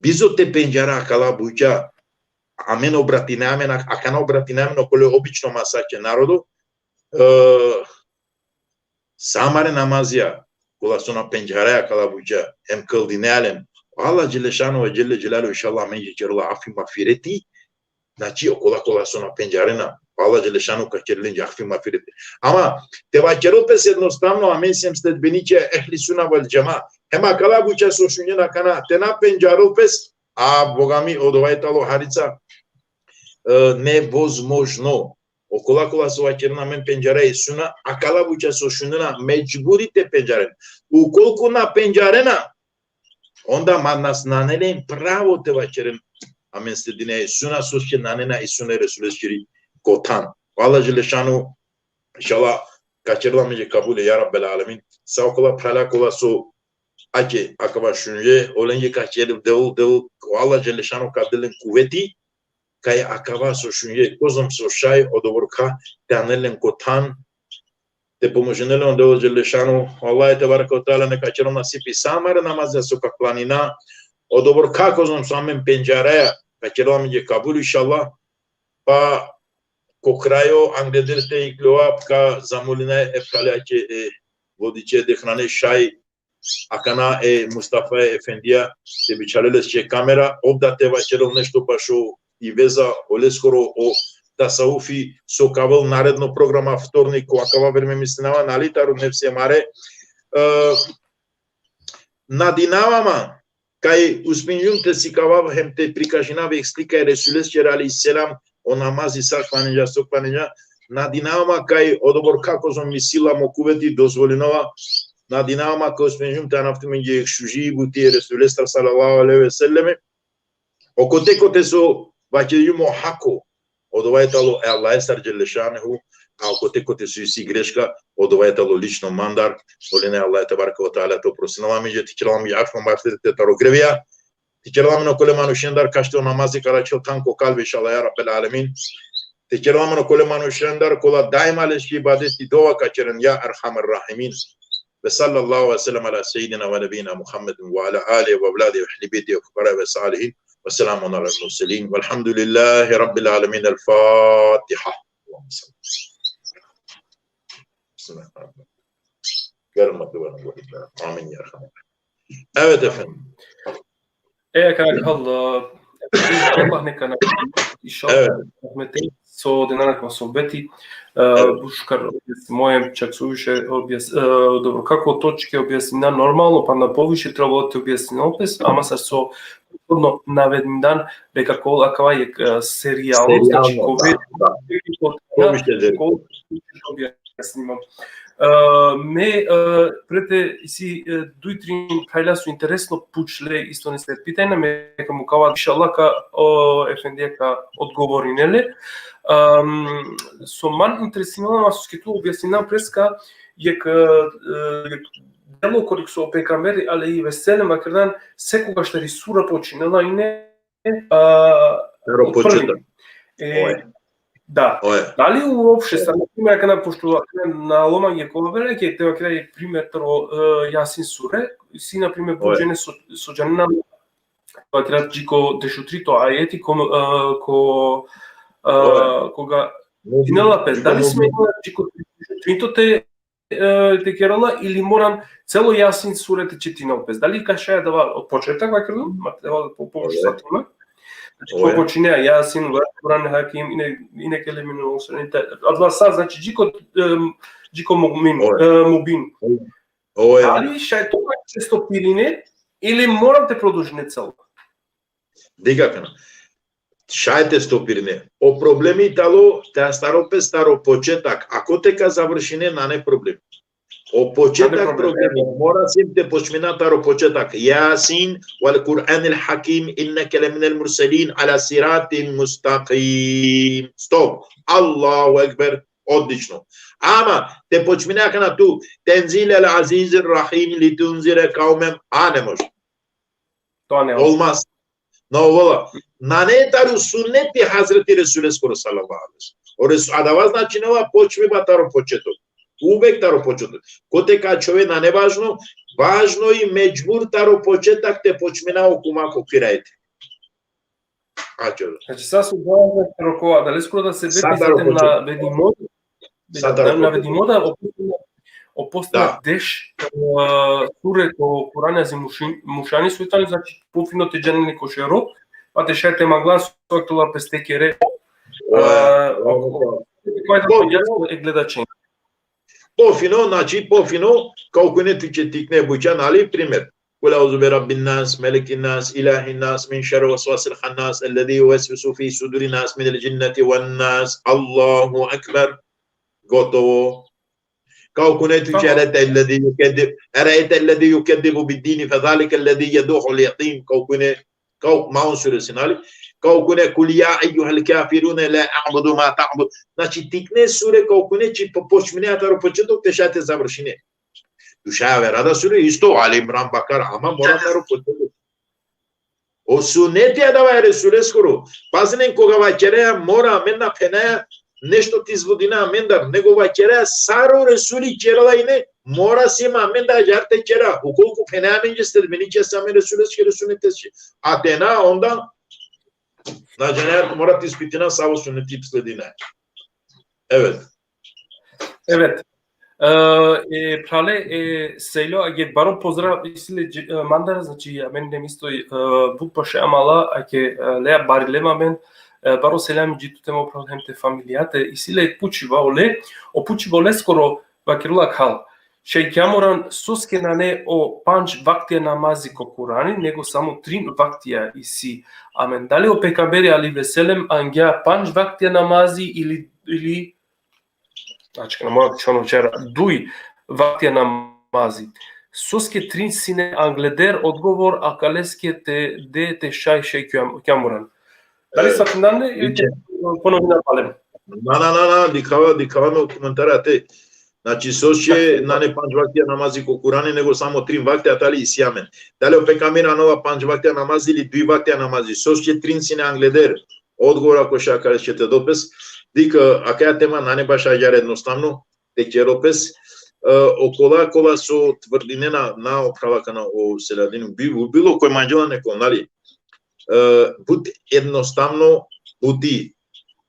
Bizo te penjara akala buja amen obratinamen akana obratinamen okole obično masače narodu samare namazija kola su na penjara akala buja hem kıldinalen Allah Đelešanu ve Celle Celaluhu inşallah men yecerula afi mağfireti znači kola su na penjarena Allah Đelešanu kaçerilince afi mağfireti ama tevakkelu pes jednostavno amen sem sledbenice ehli sunna vel cema Hema akala buča sošunjena kana tena penjarul pes a bogami odovajtalo harica nevozможно kola su vačerna men penjara i suna akala buča sošunjena mecburi te penjaren ukoliko na penjarena onda nas nanelen pravo te vačeren amen stedine i suna sošće nanena i suna Resul'e kotan Allah Đelešanu inşallah kaçırla međe kabule ya Rabbel alemin sa okola prala kola su Ake akaba şunje olenge kaçerim devul Allah Đelešanu kadelen kuvveti kaya akaba so şunje kozom so şay odovorka tanelen kotan te pomoženele on devul Đelešanu Allah tebaraka ve taala ne kaçerom nasipi samare namazya so kaklanina odovorka kozom so amen penjaraya kaçerom je kabul inşallah pa Kokrajo anglederte ikloa ka zamulina efkala ke vodice de hrane shai akana Mustafa Efendia se biçaleles ce kamera obda teva celov nešto pašo i veza oleskoro o tasawufi sokavel naredno programa vtornik akava vreme mislinava nalitaru nefse mare nadinavama kai uspinjum te sikava hem te prikajinava explica Resules cer alayhiselam o namazi sakvanenja sokvanenja nadinavama kai odobor kakozon misila mokuveti dozvolinova nadinavama ka uspinjum te anaftimenje exuji buti Resules sallallahu alaihi ve selleme o kote so vaçeyum o hako odovajtalo Allah Jelle šanehu a kote su si greška odovajtalo lično mandar voline Allah tebaraka ve taala to prosinova mi je tiçelam ya afan baştete taro grevia tiçelam no kolemanu şendar kaçto namazı karaçıl tanko kalbe inşallah ya rabbel alamin tiçelam no kolemanu şendar kola daima leşki ibadeti dua kaçırın ya erhamer rahimin ve sallallahu aleyhi ve sellem ala seyyidina ve nebiyina Muhammedin ve ala alihi ve evladihi ve ehli beyti ve fukara ve salihin ve selamun alel murselin velhamdülillahi rabbil alemin. El Fatiha. Bismillahirrahmanirrahim. Amin ya Rahman. Evet efendim. Kak Allah neka na inšallah so denarkva sobeti Buškar mojem čak suviše dobro kako točke objasnina normalno pa na poviše trebalo ti objasniti opet ama sa so potpuno navedni dan nekako akava je serijalno znači ko objasnimo прете си дујтрин кајласу интересно пучле исто не след питајна ме дека му кава иншаллака ефендијака одговори неле со ман интереснала со скиту објаснина преска јек дело кој со пекамери але и веселе макардан секогаш што рисура починала и не Да. Дали уопште са на пример кога пошто на ломање ковера ќе тоа кај пример Јасин суре си на пример поџене со џанина тоа кај джико дешутрито ајети кога динела пес дали сме джико дешутрито те керала или морам цело Јасин суре те четинел пес дали каша дава од почеток вака материјал по повош сатима Ko počinja Jasin, Kur'an Hakim, ine kelimini olsun. Advasa znači Džiko Mubin. Ali šaj to često pirine ili moram te produžiti celo? Digakana. Šaj te stopirine. O problemi talo, te staro početak. Ako te ka završine, na ne problem. O početak problemi, mora sim te počmina taro početak. Jasin wal Kur'anil Hakim inneke leminel murselin ala siratin mustaqim. Stop. Allahu Ekber. Odlično. Ama te počmina kana tu tenzilel azizir rahim li tunzire kavmem. Ne može. To ne olmaz. No vola. Na ne taru sunneti Hazreti Resulü sallallahu alaihi ve sellem. A da vas znači nova počmiva taro početok. Uvek taro početak. Ko te ka човека не важно, важно и меđбур таро почетак те почмина окумако кирајте. Значи сега се одбаваме рокова, дали скоро да се беписате на Ведимода, на Ведимода опостана деш суре ко Курана за мушани суетани, значи пофино те джанени кошеро, па те шете магла соктола пестекере. Кој да гледачен. Pofino, znači pofino, kao ne tiče tikne bučan, ali primjer. Kul auzu bi rabbin nas, melikin nas, ilahin nas, min şerri vesvasil hannas, ellezî yuvesvisu fî sudurin nas minel cinneti ven nas. Allahu ekber. Gotovo. Kao ne tiče erayte ellezî yukeddibu bid-dini fezâlike ellezî yeduhul yatim. Kao Maun suresinin ali. Kao kune kul ya eyyuhel kafirune la a'budu ma ta'bud. Znači tikne sure kao kune či počmine ataro početok te šate završine. Dušava rada sure isto Ali Imran Bakar ama mora ataro početok. O sunneti adava Resule skoro. Paznen koga vaćereja mora menna penaja nešto ti zvodina mendar nego vaćereja saro Resuli čerala ine mora sima menda jarte čera. Ukoliko penaja menje ste meniće same Resule skere sunnetesi. Atena ondan Znači, morate ispitina samo sunneti sledine. Evet. Evet. Prale, Sejlo, je baro pozdrav, isile mandar, znači, men isto Bog pa še amala, ake lea barilema men, baro selam jitu temo problem te familiate, isile pučiva ole, o pučiva ole skoro vakirula kal. Še kjamoran suskenane o 5 vaktija namazi ko Kurani, nego samo 3 vaktija isi. Amen. Da li o pekamberi ali veselem angja 5 vaktija namazi ili znači că mă am včera, 2 vaktija namazi. Soske 3 sine angleder odgovor, a kaleske te šaj še kjamuran. Da li s-a ili te ponovim na palem? Na, dikava me komentara te. Znači, soće nane 5 vaktija namazi ko Kurani, nego samo 3 vaktija tali isjamen. Da li o pekamira nova 5 vaktija namazi ili 2 vaktija namazi? Soće 3 sine angleder odgovor, ako še kaleske dopes. Диcă акая тема не баш ајаре едноставно, теќе ропес, окола со тврдинена на оправака на селадин било кој мајџела некој, нали? Буд едноставно буди.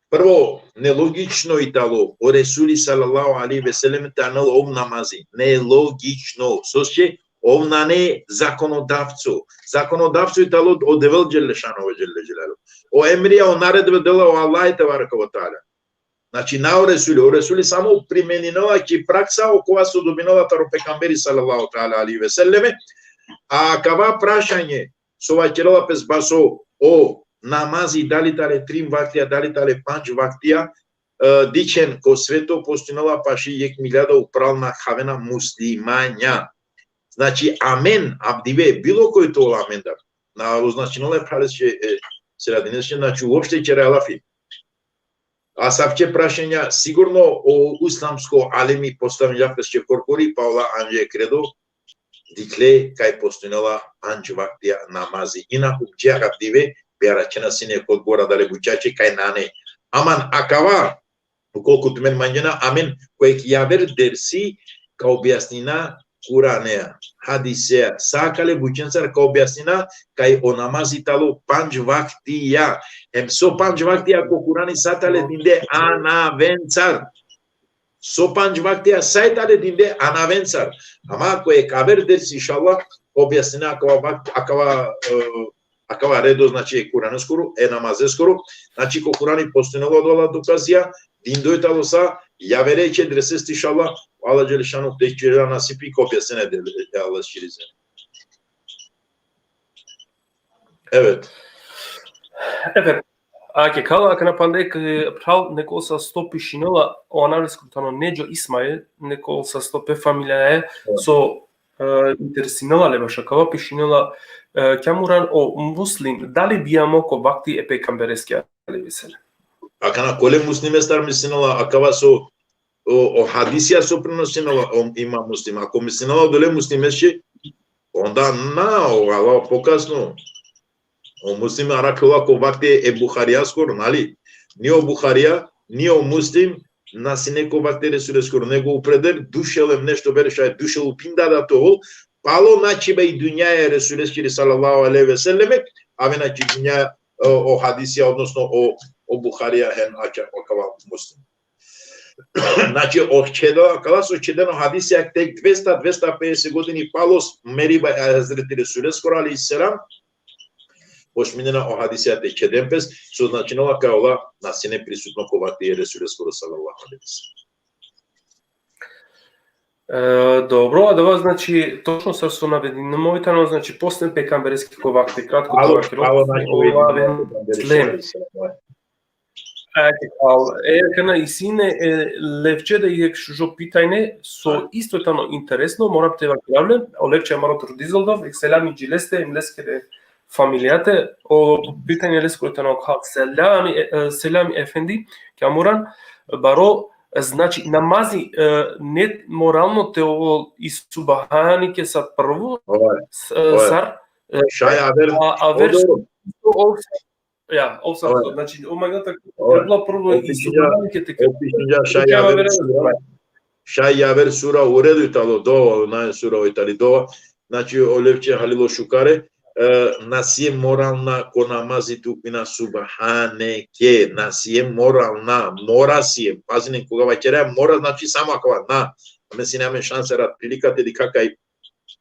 Прво, нелогично итало, о Ресули салалаху алейхи ве селем танал ов намази. Нелогично. Сосче, овна не законодавцо. Законодавцо итало одевел джелешаново джележелало. O emrija, o naredbe dela o Allah и Табарака ва Таала. Значи на о Ресули само применинала ки пракса о која се добинала таро пекамбери салалаху таала алейхи ве селеме, а кава прашање со ваќерала пес басо о намази дали тале 3 вактија, дали тале 5 вактија, дичен ко свето постинала паши јек милијада управна хавена муслимања. Значи амен абдиве било кој тоа амендар. На означинала е пралесче срединеше, значи уопште ќе релафи. А савче прашања сигурно о исламско алеми поставања песче корпори Паула Анџе Кредо дикле кај постојнала анџ вактија намази. Инаку ќе абдиве беарачена сине код гора дале бучаче кај нане. Аман акава колку тумен мањена амен кој ќе јавер дерси ка објаснина Kuranea, hadisea, sakale bucensar ka objašnjena kaj o namazi talo 5 vaktija. So 5 vaktija ko Kurani satale dinde anavencar. So 5 vaktija satale dinde anavencar. Ama ko je kaber dersi inšallah objašnjena akava redo, znači je Kurane skoro, namaze skoro, znači ko Kurani postoјнало дола доказија, диндој тало са, ја вереќе дресести иншалlah, Allah Đelešanu teşkil nasipi kopyasını Allah şirize. Evet. Evet. Ake kala kana pandek pral neko sa stopi šinola o analisku tano neđo Ismail neko sa stope familije so interesinola leva šakava pišinola kjamuran o muslim da li bijamo ko vakti epe kambereski ali vesele. Akana kole muslime star misinala akava so o hadisija su prenosinala ima muslim. Ako misinala dole muslimeši, onda Allah pokazno. O muslim arakula ko vakti Buharija skoro, nali? Ni o Buharija, ni o muslim, nasi neko vakti Resule skoro, nego upredel dušelem nešto berešaj, dušel upinda da to ol, palo naći be i dunjaje Resule skiri sallallahu alaihi ve selleme, a ve naći dunjaja o hadisija, odnosno o Buharija hen akava muslim. Znači, odčedeno hadisija tek 200-250 godini palos meriba Hazreti Resule skoro alaihi selam, pošminjena o hadisija tek čedempes, su značinala kao Allah nas je neprisutno kovati Resule skoro sallallahu alaihi selam. Dobro, a da vas znači točno sad su navedeni mojtano, znači posljedn pekambereski kovakti, kratko kovakti, Kana isine levče da je što pitanje so isto tano interesno, moram te vakravljen, o levče Marot Rudizaldov, selami Gileste, imleskere familijate, o pitanje lesko tano kao selami efendi, kamuran, baro, znači namazi ne moralno te ovo isubahanike sa prvo, sar, a verš, ja, ovsad, znači, omagata, trebalo prvo isubahanike te Šaj javer sura u redu italo do, naj sura u itali do, znači, olevče halilo šukare, nasiye moralna ko namazi tukmina subhaneke, nasiye moralna, morasiye, pazine koga vachera mora znači samo akva na, ame siname šansera prilika te dikakaj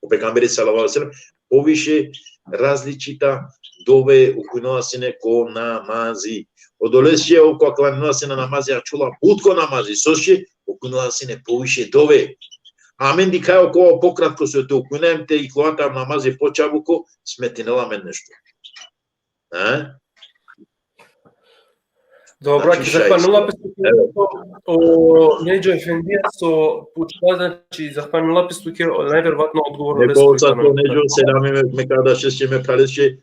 u pekamberi sallallahu alejhi ve sellem poviše različita dove ukunala sine ko namazi. Odolesje oko aklanila se na namazi, a čula budko namazi, soše ukunala sine poviše dove. Amen dikaj oko pokratko se to ukunem te i kloatam namazi počavuko, smetinela men nešto. Dobro, Znači, zahvalnula o Neđo Efendija so počela, znači zahvalnula pestuke najverovatno odgovor ne bolsa to Neđo selami me kada še me paleše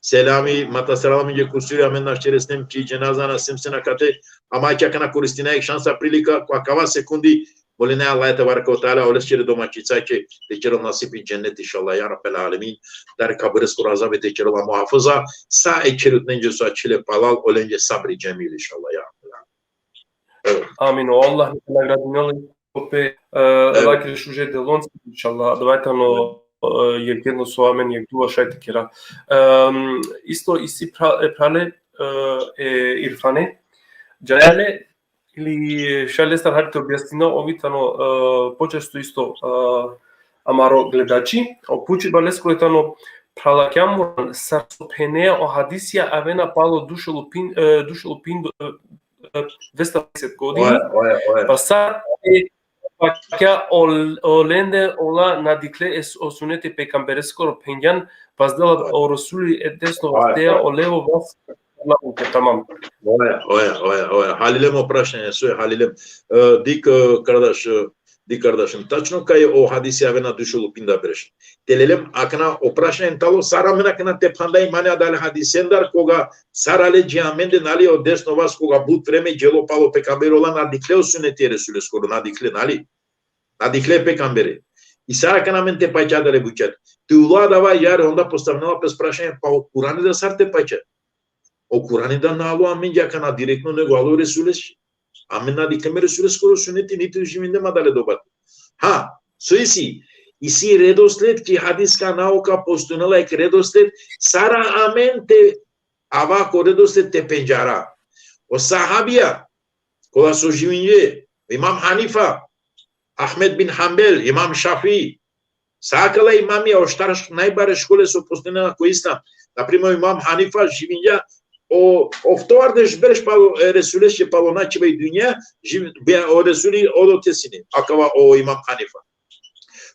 selami mata selami je kusuri amen na čeresnem ki cenaza na simsena kate ama kana koristina ek šansa prilika kwa sekundi Moline Allah tebareke ve teala olesçere domaćica ki teçero nasip cennet inşallah ya rabbel alamin dar kabres kuraza ve teçero la muhafaza sa ekçerutnence su açile palal olence sabri cemil inşallah ya rabbel alamin. Amin. Allah nagradinoli pe lake šuže delon inşallah. Давайте но jedno su amen je dua šajte kira. Isto isi prale irfane Джајале или шалестар харите објаснино овитано почесто исто амаро гледачи опучи балескојтано пралакјам сарсопенеа о хадисија авена пало душелупин 250 години паса пакја оленде ола надикле ес осунете пекамберескоро пенјан паздела о расули едесно вастеа олево вас Tamam. Oja. Halilem oprašanje, sve halilem. Dik kardeşim, tačno kaj o hadisi avena dušulu pinda breš. Telelem akna oprašanje talo saramena akna tepanda imane adale hadisendar koga sarale džiamende nali o desno vas koga but vreme djelo palo pekamberola nadikle o suneti Resulü skoro nadikle nali. Nadikle pekambere. I sara kana men te pačadale bučat. Ti ula dava jare onda postavnela pes prašanje pa o Kurani da sar te pačat. O Kur'an'dan nalu amin yakana direktno nego alo Resules. Amin na dikleme Resules koro sünneti niti rejiminde madale dobat. Ha, soisi isi redoslet ki hadiska nauka postunala ek redoslet sara amente ava ko redoslet te penjara. O sahabiya kola sojivinje İmam Hanifa, Ahmed bin Hanbel, İmam Šafii, sakala imamija oštar najbare škole su postunala ko islam. Например, İmam Hanifa živinja o vtoardeš bereš pa Resuleşe palonaçı ve dünya o Resulü o tesini akava o İmam Hanifa.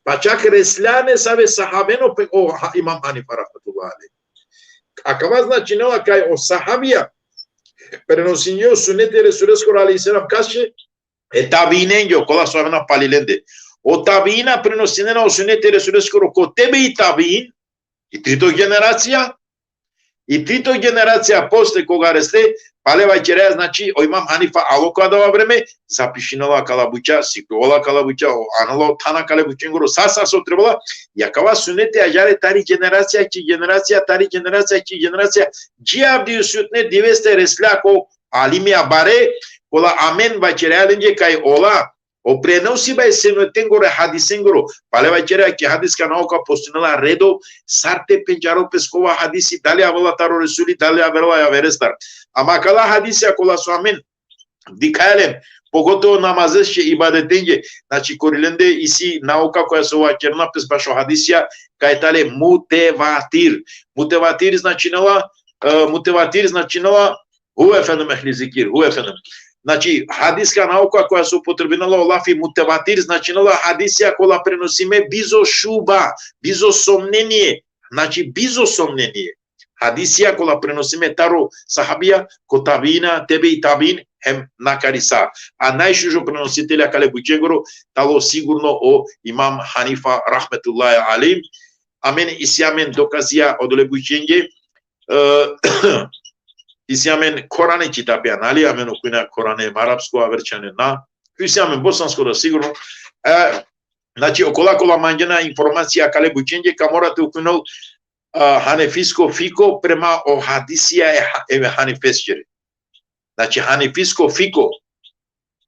Pa čak reslane save sahabeno o Imam Hanifa rahmetullahi alejhi. Akava znači nela kaj o sahabija prenosinjo sunnete Resuleskor aleyhisselam kaçı tabiinenjo kola suavena palilende. O tabiina prenosinena o sunnete Resuleskor ko tebe tabiin i trito generacija I trito generacija posle koga reste, paleva ćereja znači o Imam Hanifa alo kadava vreme, zapišinala kalabuća, sikrovala kalabuća, analo tana kalabućengoro, sasa so trebala, jakava sunete ajare tari generacija, tari generacija, džijavdi sütne diveste reslako alimija bare, kola amen va ćereja linje kaj ola, o prenosi ba senotengoro hadisengoro paleva ćereja ki hadiska nauka postunala redo sarte penjaro peskova hadisi dali avala taro Resuli dali avala ya verestar ama kala hadisi akola su amen dikayalem pogotovo namazešće ibadetenge znači korilende isi nauka koja se ova černa pes baš o hadisija kaj tale mutevatir znači nala hu efendim ehli zikir hu efendim. Znači, hadiska nauka koja se upotrebinala o lafi mutevatir, znači nala hadisija kola prenosime bizo šuba, bizo somnenije, znači bizo somnenije. Hadisija kola prenosime taro sahabija, ko tabina, tebe i tabin, hem nakarisa. A najšužo prenositelja kale bučegoro, talo sigurno o Imam Hanifa, rahmetullahi alim. Amen, isjamen dokazija odole bučenge, Isjamen Korane čitapja, nali amen okuna Korane arapsko, a verčane na. Isjamen bosansko da sigurno. Znači, okola manjena informacija kale bučenje, ka morate okunal hanefisko fiko prema o hadisija hanefesčere. Znači, hanefisko fiko,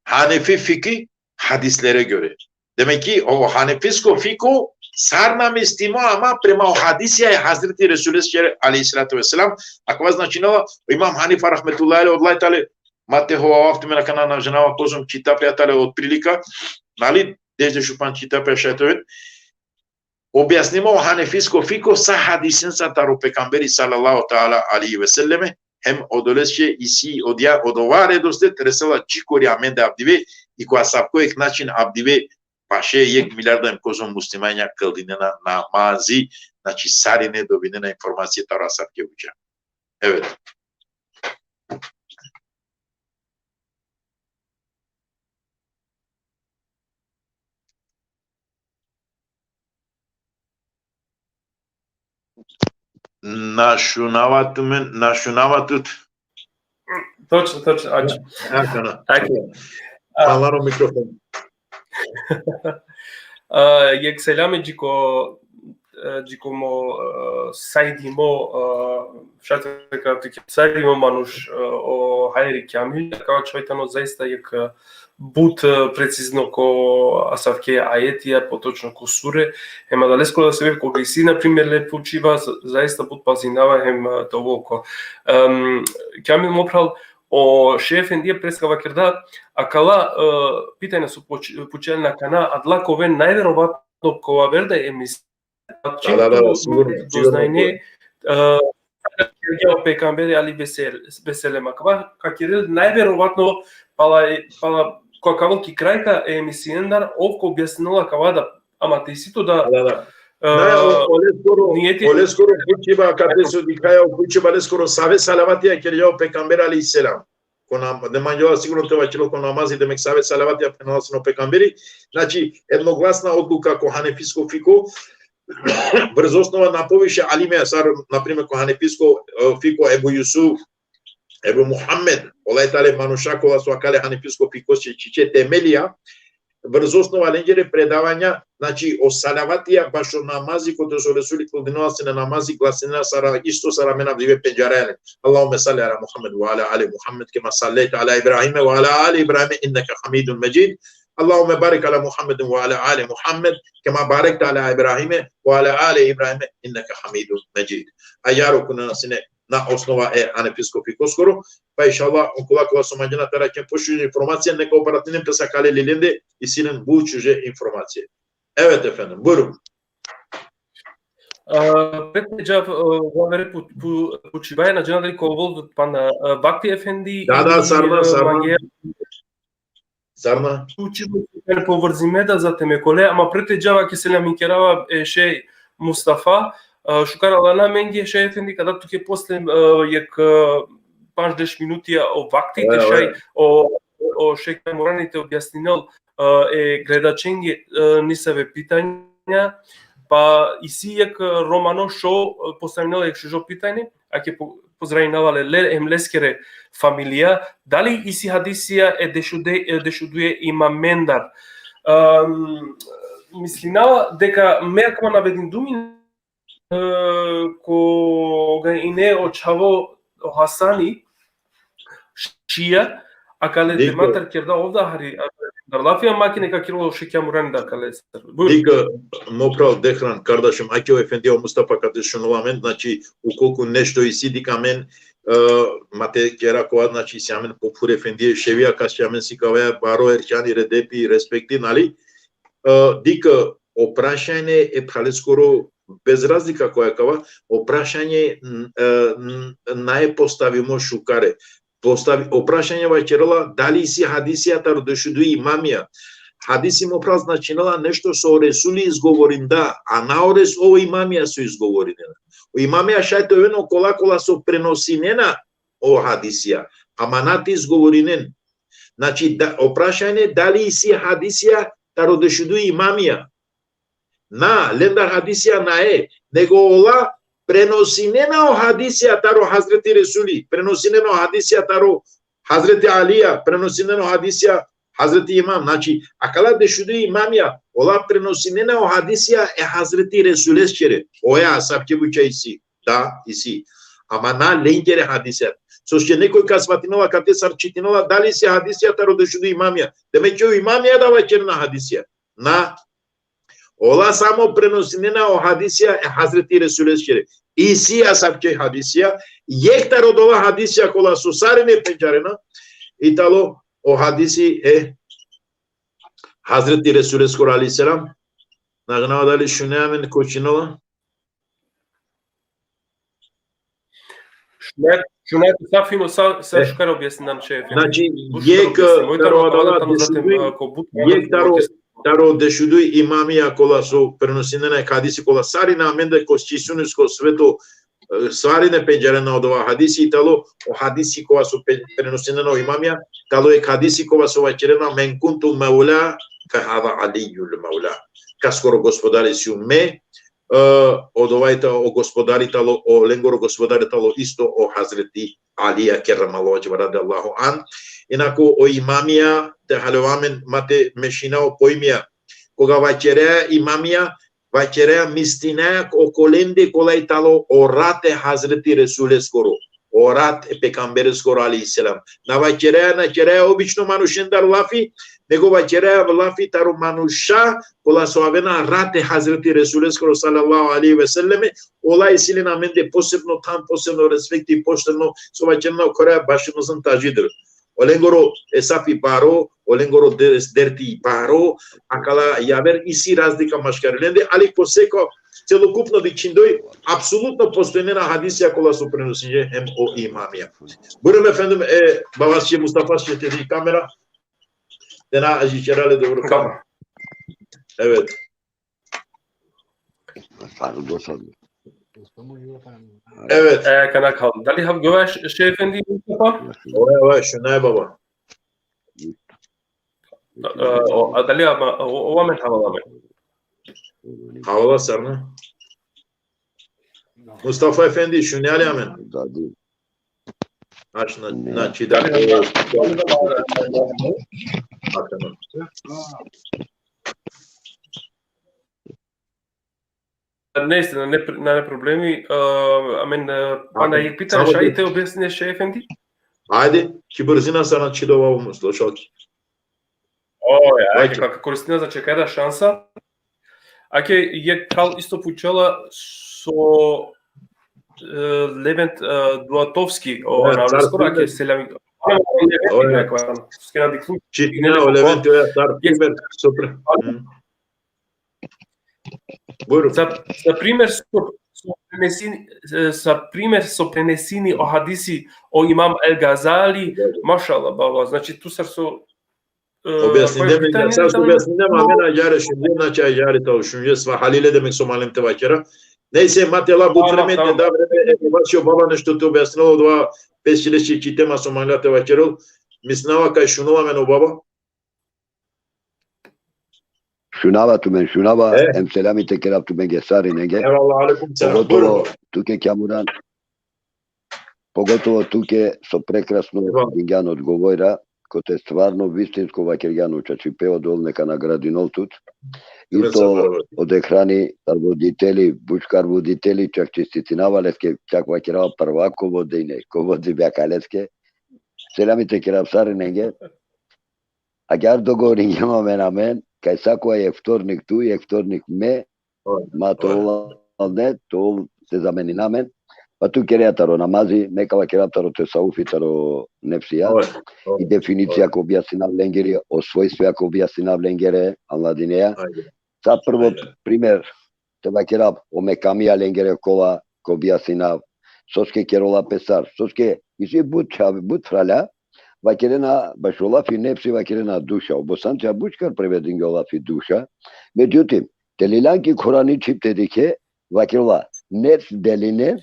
hanefi fiki hadislere göre. Demek ki o hanefisko fiko Sarna mestimo ama prema o hadisia Hazreti Resulullah aleyhissalatu vesselam, ako значило Имам Ханифа рахметуллахи алейхи одлай тале мате хова вафти мена кана на женава козум читапя тале от прилика, нали, деже шупан читапя шетовет. Обяснимо o hanefisco fico sa hadisin sa taro pekamberi sallallahu ta'ala aleyhi ve selleme hem odolesce isi odia odovare doste tresala cikori amende abdive i cu asapco ek način abdive paše 1 milijarda im kozom muslimanja kıldığına namazi, znači sarine dobinena informacije taro asapke uca. Evet. Našunavатut. Точно, ач. Malaro mikrofon. Excelame Gicomo Saidimo Шатека Saidimo Manush o Hayri Kamil, kao čovjekano zaista jak but precizno ko asavke ajetija, potočno ko sure, ema da lesko da se ve koga si, na primjer, lepo učiva, zaista but pazinava hem to volko. Kamil mopral o šefen dio preskava kerda, a kala pitanja su počeli na kana, a dlako ven najverovatno kova verda emisija, čim to doznajne, pe kamberi ali veselema. Как Кирил najverovatno pala какаволки крајка емисијендар овко објаснила кавада, ама ти сито да Ole skoro kuchiba kapeso dikaya kuchiba le skoro save salavati akeliao peygamber aleyhisselam. Kona de manjava sigurno te vachilo kona namazi demek save salavati apenasno peygamberi. Znači jednoglasna odluka ko hanefijsko fiko brz osnova na poviše alime sar na primjer ko hanefijsko fiko Ebu Yusuf Ebu Muhammed olay tale manušakova su akale hanefijsko fiko čiče temelija brz osnova lenđere predavanja, znači o salavatija baš o namazi kod su Resuli kladinova se na namazi glasina sara isto sara mena bive penjarele. Allahumme salli ala Muhammed wa ala ali Muhammed kema sallaita ala Ibrahim wa ala ali Ibrahim innaka Hamidun Majid. Allahumme barik ala Muhammed wa ala ali Muhammed kema barakta ala Ibrahim wa ala ali Ibrahim innaka Hamidun Majid. Ayaro kuna sine na osnova hanefijsko fiko skoro, pa inšallah onkolako su manjina teraken pošuju informacije, neka operativnim presakale lilinde i sinin bu čuže informacije. Evet efendim, buyurun. Предпеджав главere почивае на джанали ковол пана Бакти Ефенди. Да, Sarna. Учил повързимеда за теме коле, ама предпеджава ке се намикерава ше Мустафа. Шукаралана менги ше Ефенди, когда тук е после як 5-10 минути о вактите шай о ше камораните обяснинал гледаченги нисаве питања, па и си як Романо шо поставинал як шо питање, а ке поздравинавале емлескере фамилија, дали и си хадисија дешудуе има мендар. Мислинава дека меркама наведен думи кога и не очаво Хасани шија, а кале дематар керда овда хари Дарлафия макине какиро шекјамуран да кале. Дика моправ дехран кардашем акио ефендио Мустафа кадешунуламен, значи уколку нешто и си дика мен мате кера кога значи сјамен попур ефендие шевија касјамен си каваја баро ерчани редепи респекти, нали? Дика опрашање е пралескоро без разлика која кава, опрашање најпоставимо шукаре. Опрашање ваќерала дали си хадисијата родешуду имамија. Хадиси му прав значинала нешто со Ресули изговорин да, а наорес ово имамија со изговоринена. O imamija šajtoveno kola su prenosinena o hadisija, amanati izgovorinen. Znači, oprašanje da li si hadisija taro dešudu imamija. Na, lendar hadisija na nego ola prenosinena o hadisija taro Hazreti Resuli, prenosinena o hadisija taro Hazreti Alija, prenosinena o hadisija Hazreti Imam. Znači, akala dešudu imamija, ola prenosinena o hadisija Hazreti Resulesçere. Oja asapke buća isi. Da, isi. Ama na lengere hadisija. Soşke nekoy kasvatinova kate sarçitinova dali si hadisija taro dešudu imamija. Demek ki o imamija da vaçerina hadisija. Na Ola samo prenosinena o hadisija Hazreti Resulü Şerif. İsi asapke hadisija, yektar odova hadisija kola susarine pencarena, italo o hadisi Hazreti Resulü Skor aleyhisselam, nagna dali şunamen koçinola. Šunajet Safino sa škar objasni nam šef. Znači, jek taro dešudu imamija kola su prenosinene hadisi kola sarina amende ko čisunusko sveto sarine penjarena od ova hadisi talo o hadisi kola su prenosinene imamija talo je hadisi kola su vačerena men kuntu maula ka hada aliyul maula kaskoro gospodari su me od ovaj o gospodari talo o lengoro gospodari talo isto o Hazreti Alija kerramallahu wajhahu radijallahu an. Inako o imamija te halovamen mate mešinao pojmija koga vačerea imamija vačerea mistinea o kolende kolaj talo o rate Hazreti Resule skoro o rat pekambere skoro aleyhisselam na vačerea obično manušendar lafi nego vačerea lafi taro manuša kola soavena rate Hazreti Resule skoro sallallahu aleyhi ve selleme olay silina mende posebno tam posebno respekti pošteno so vačerena Korea başımızın tacıdır. Olengoro esapi paro, olengoro derti paro, akala javer isi razlika maškarilende, ali poseko celokupno dikindoj apsolutno postojena hadisija kola su prenosinje hem o imamija. Buyurun efendim, babasçı Mustafa Şetedi kamera. Dena ajiçerale doğru kamera. Evet. Evet. Kana kaldı. Dali ham göver şey efendi Mustafa? Oya şunay baba. Dali ama o amen havalı. Havala sarna. Mustafa efendi şunay amen. Aşna çidali. Naistина, ne problemi. Ana ih pitanje, šta te objasnije še efendi? Ajde, kibrzina sana čidova slušalki. Ajde, kakva koristina za čekada šansa. Ake je kal isto počela so Levent Duatovski, skoro ake seljami. Čitnja o Leventu je star primer, super. Za primer so preneseni o hadisi o Imam El-Ghazali, mašallah baba, znači tu su objasninem amena jare şimdi naça jare to şimdi sva halile demek somalim tevakera. Neyse matela bu tremende da başıyor baba nešto to objasnilo dva pesçileşi kitema somalila tevakera. Misnava kaj šunova meno baba. Šunava tu men šunava, em selami te kerab tu men gesari nege. Eyvallah, alekum selam. Pogotovo tuke Kjamuran, pogotovo tuke so prekrasno Dingan odgovora, ko te stvarno vistinsko vakirjano čačipeo dol neka nagradi noltut. Isto od ekrani voditelji, bučkar voditelji, čak čistitinavalevke, čak vakirava prvako vodine, ko vodi bjakalevke. Selami te kerab sari nege. Agar dogovorim jema menamen, kaj sako je vtornik tu, je vtornik me, ma to ne, to se zameni namen, pa tu kereataro namazi, nekava kereataro te saufitaro nefsija, i definicija ko objasninav lengeri, o svojstvi ako objasninav lengere, anladineja. Sad prvo primer, teba kerab, o mekamija lengere kola, ko objasninav, soske kerola pesar, soske, isi but fralja, vakirena baš olafi nefsi vakirena duša. U Bosanca bučkar prevedin ga olafi duša. Međutim, delilanki Kur'an-ı Çip'tedeki vakirola nefs deline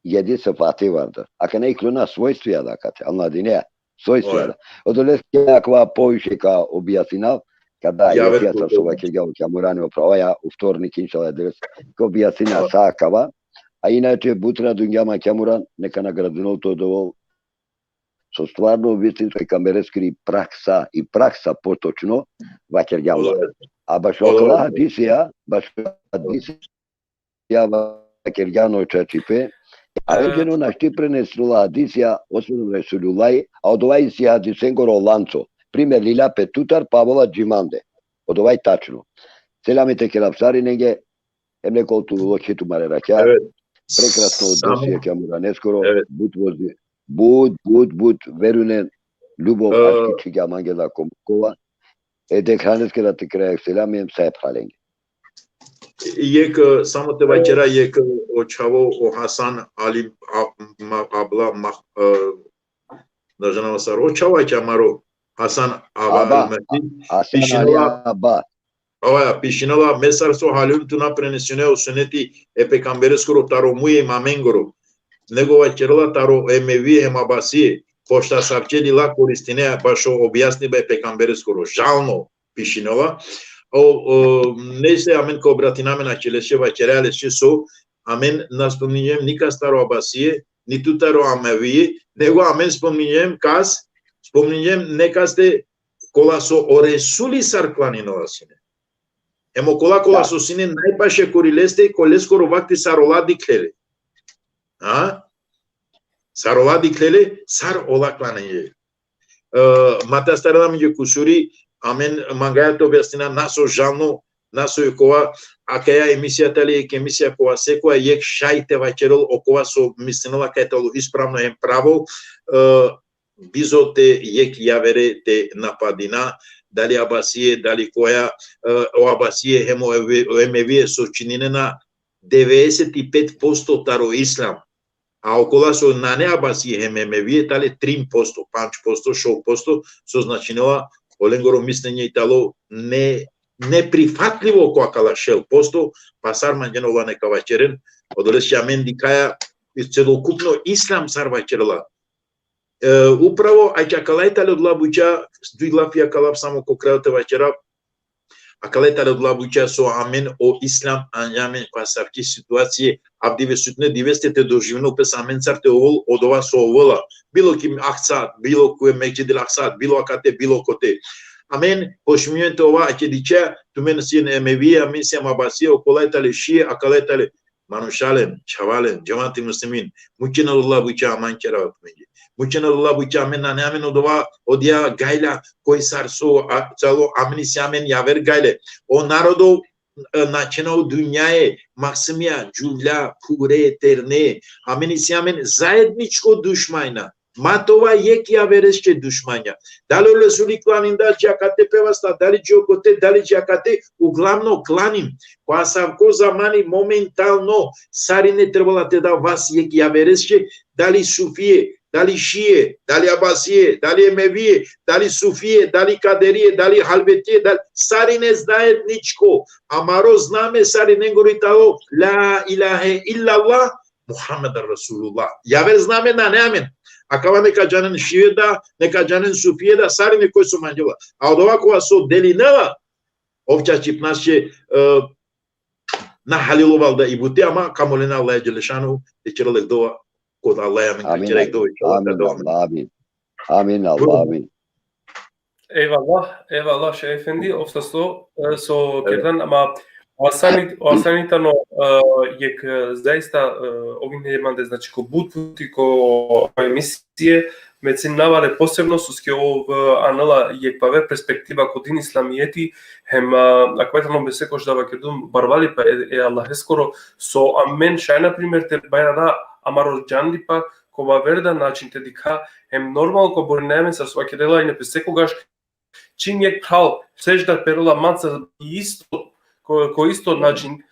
7 sıfatı vardır. Akana ikluna svojstva da kate. Anladın ya? Svojstva da. Odoleskia akva povišeka objasninav kada je tijata su vakirga u Kjamurani opravaja u vtornik inšala dres ko objasnina sakava. A inače butra dunjama Kjamuran neka nagradino to dovol so stvarno vistinskoj kamereskri praksa potočno vakirgama. A baš okla hadisija, vakirgano čačipe, a ređeno na šti prenesula hadisija osnovno Resululaj, a od ovaj si hadisengoro lanco. Primer Lila Petutar, Pavola Džimande. Od ovaj tačno. Selamete kelapsari nege. Emne koltuğu loçitu marerakia. Evet. Прекрасно odnosие към Ранескоро. Evet. Буд верунен любов ашки чига мангела комкова. Дехранески да ти краях селамием сайп халенги. Yek samo te vachera yek o chavo o Hasan Ali abla даже на Саро чава чамаро Hasan Aba Hasan Ali Aba. Ova pishinala mesar so halum tuna prenesione o suneti e pecamberescuro taro muie mamengoro nego vachera taro emevi hemabasi posta sapchedi la coristine bașo obiasni be pecamberescuro jalno pishinala o neste amen cobratiname na celesce vachereale și so amen nas spominjem nika staro abasie ni tutaro amevi nego amen spominjem nekaste kolaso oresuli sarclanino asine emo cola susine naipașe corileste colescoro vacti sarola diclele sarola diclele sar olaclaneye matastarela minge kusuri amen mangaya to vestina naso jalno naso yukova akaya emisija tali je emisija koja sekoja jek šajte vačerol okova so mislinala kajtalo ispravno je pravo bizo te jek javere te napadina dali abasie dali koja o abasie hemo emevije so činjena 95% taro islam a okolo so nane abasie hemevije tali 3%, 5%, 6% so značinila Olengoro mišljenje italo neprihvatljivo koakala 6%, pasar manjenova neka vačeren, odolesi amen dikaja celokupno islam sar vačerala. Upravo aici calaitale de la bucea, dui la fia calap samo concretă vačera, a calaitale de la bucea so amen o islam anjamen cu asarki situație abdive sutne diveste te dojivno pe amen sar te ovol odova so ovola. Bilo kim aksat, bilo cu mecedil aksat, bilo acate, bilo cote. Amen, poșmimente ova ce dicea, tu menos în emevi, amen se amabasie, o colaitale și a calaitale manușalen, chavalen, gemanti muslimin, mucina Allah bucea aman cera atmenge. Mucina Allah bucea amen nane amen odova odia gaila coi sarso calo amnisi amen yaver gaile. O narodo nacional dunyae maksimia juvla pure eterne amnisi amen zajedničko dušmajna. Matova yek yaveresce dušmanja. Dali lesuli klaninda ciacate pe asta, dali ciocote, dali ciacate uglamno klanim. Cu asavco zamani momentalno sarine trebala te da vas yek yaveresce, dali sufie, dali șie, dali abasie, dali emevie, dali sufie, dali caderie, dali halvetie, dali sarine znaetničko. Amaro zname sarine goritalo la ilahe illallah Muhammed Rasulullah. Yaver zname na neamen. Acaba neka canın şive da, neka canın sufiye da, sari nekoj su manjela. A od ovakova su delinela, ovča čipnašće na haliloval da i bute, ama kamolina Allaha Đelešanu, te čerelek dova kod Allaha min kaçerek dova. Amin, Allah, amin. Eyvallah Şeyh Efendi, oftasto so kerdan, ama Oasanitano je zaista ovim nemande, znači ko budputi, ko emisije, medicin navale posebno su ske anala je paver perspektiva kod in islamijeti, hem akvetano be se koždava kerdum barvali pa Allah eskoro so amen šaj na primjer te bajrada amaro džandi pa kova verda način te dika hem normalno ko bornemen sa svake dela i ne pesekogaš čim je kral sežda perula manca isto ko isto način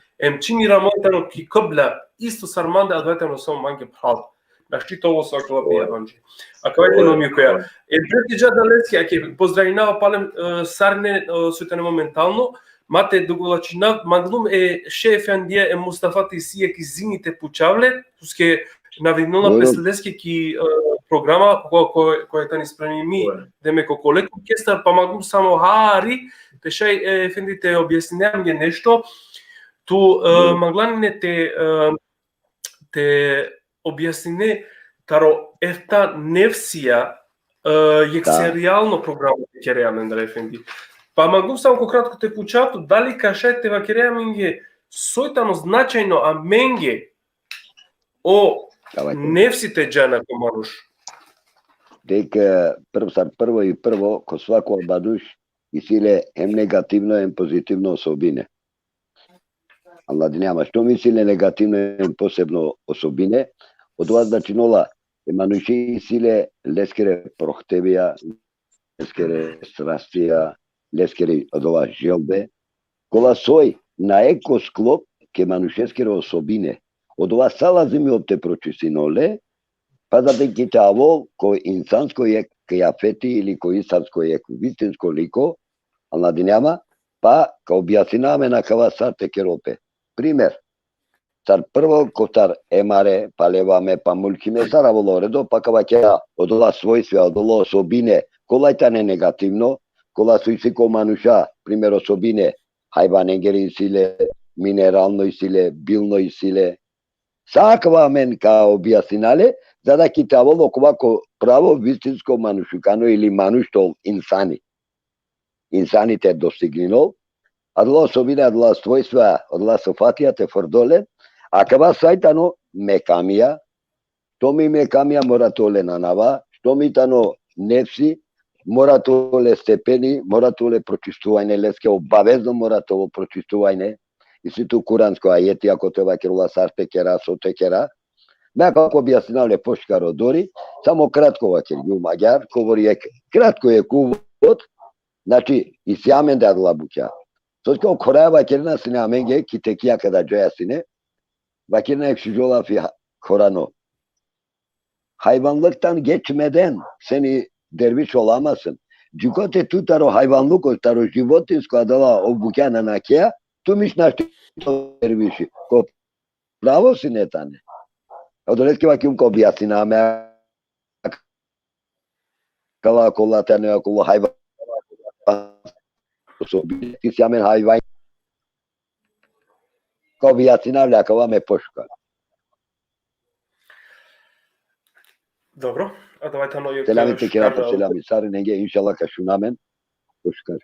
čini ramontano ki kabla isto sarmanda advetano samo mange pravo. Znači to ovo svakova bija vanđe. A kao ekonomiju koja predviđa da leski, pozdravljava palem sarne sutene momentalno, mate dugolačina magnum Şeyh Efendiye Mustafa Tisiye ki zinite pučavle, tuske navidnula pesledeske ki programa koja tani spremi mi demeko koleko kestar, pa magnum samo hari, pe Şeyh Efendi te objasnjam je nešto, tu maglanine te objasnine taro efta nefsija je serijalno programa Kerem Efendi. Pa magum samo kratko te pučatu, da li kažete va Kerem je sojtano značajno amenge o nefsite džana komaruš. Dek prvo i prvo ko svako obaduš i sile hem negativno hem pozitivno osobine. Ама што мислиле негативно посебно особине, од това значинола емануши силе лескере прохтебија, лескере страстија, лескери од ова желбе, кола сој на екосклоп ке манушескере особине, од ова салазими од те прочисиноле, па да те китаво кој инсанско е кјафети или кој инсанско е вистинско лико, аладиняма, па ка објаснаваме на кава сарте керопе. Пример, цар прво котар емаре, па леваме, па мулкиме сараволо редо, па кава кеа од ова својстве, од ова особине, кола не негативно, кола сујсико мануша, пример особине, хајваненгери силе, минерално силе, билно силе. Сакава мен ка објаснинале, за да китавол оковако право вистинско манушукано или мануштол инсани. Инсаните достигнинол, адла особина, адла својства, адла софатија те фордоле, а кава сајтано мекамија, што ми мекамија мора толе на нава, што ми тано нефси, мора толе степени, мора толе прочистување леске, обавезно мора толе прочистување, и сито куранско ајети, ако тоа керула сарте кера, соте кера, ме како објаснале пошкаро дори, само кратко ваќе ги маѓар, говори кратко е кувот, значи, и сјамен да адла буќа. Соско кораја вакерна сине аменге китекија када џоја сине, вакерна ексижола фи корано. Хайванлыктан geçmeden seni derviş olamazsın. Cikote tutaro hayvanlık taro životinsko adala obukana nakea, tu mišnaš derviši. Ko pravo si netane. Odoletke vakim ko objasname kala kolatane akulu hayvan ti sjamen hayvan ko objasnavlja akava me poška. Dobro, a давајте на јој Селамите керато селами цари неге иншалла кашунамен пошкар.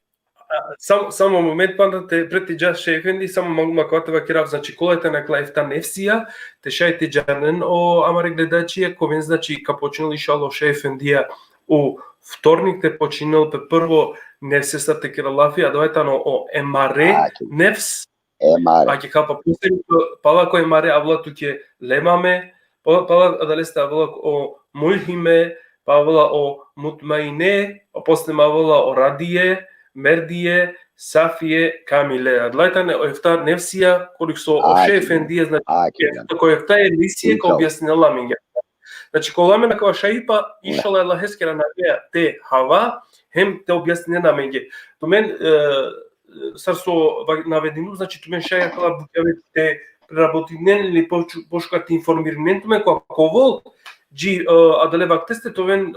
Само момент панда те прети џас шефенди, само макватева керав, значи колете на клајфта нефсија, те шајте џарнен о амаре гледачија, ковен значи ка починал ишало шефендија у вторник те починал пе прво нефсеста те кералафи, а давајте на о емаре нефс, а ќе капа пустени, пала кој емаре авла туќе лемаме, пала адалеста авла о мулхиме, пала о мутмаине, а после мавала о радие, мердие, сафие, камиле. Адлајтане ефта нефсија, колик со оше ефендија, значи, кој ефта е лисија, кој објаснила минге. Значи, коламе на кава шаипа, ишала ела хескера на те хава, хем те објаснила на минге. То мен, сар со наведено, значи, то мен шаја кала букјаве те преработинен или пошкати информиринен, то мен која ковол, джи адале вактесте, то мен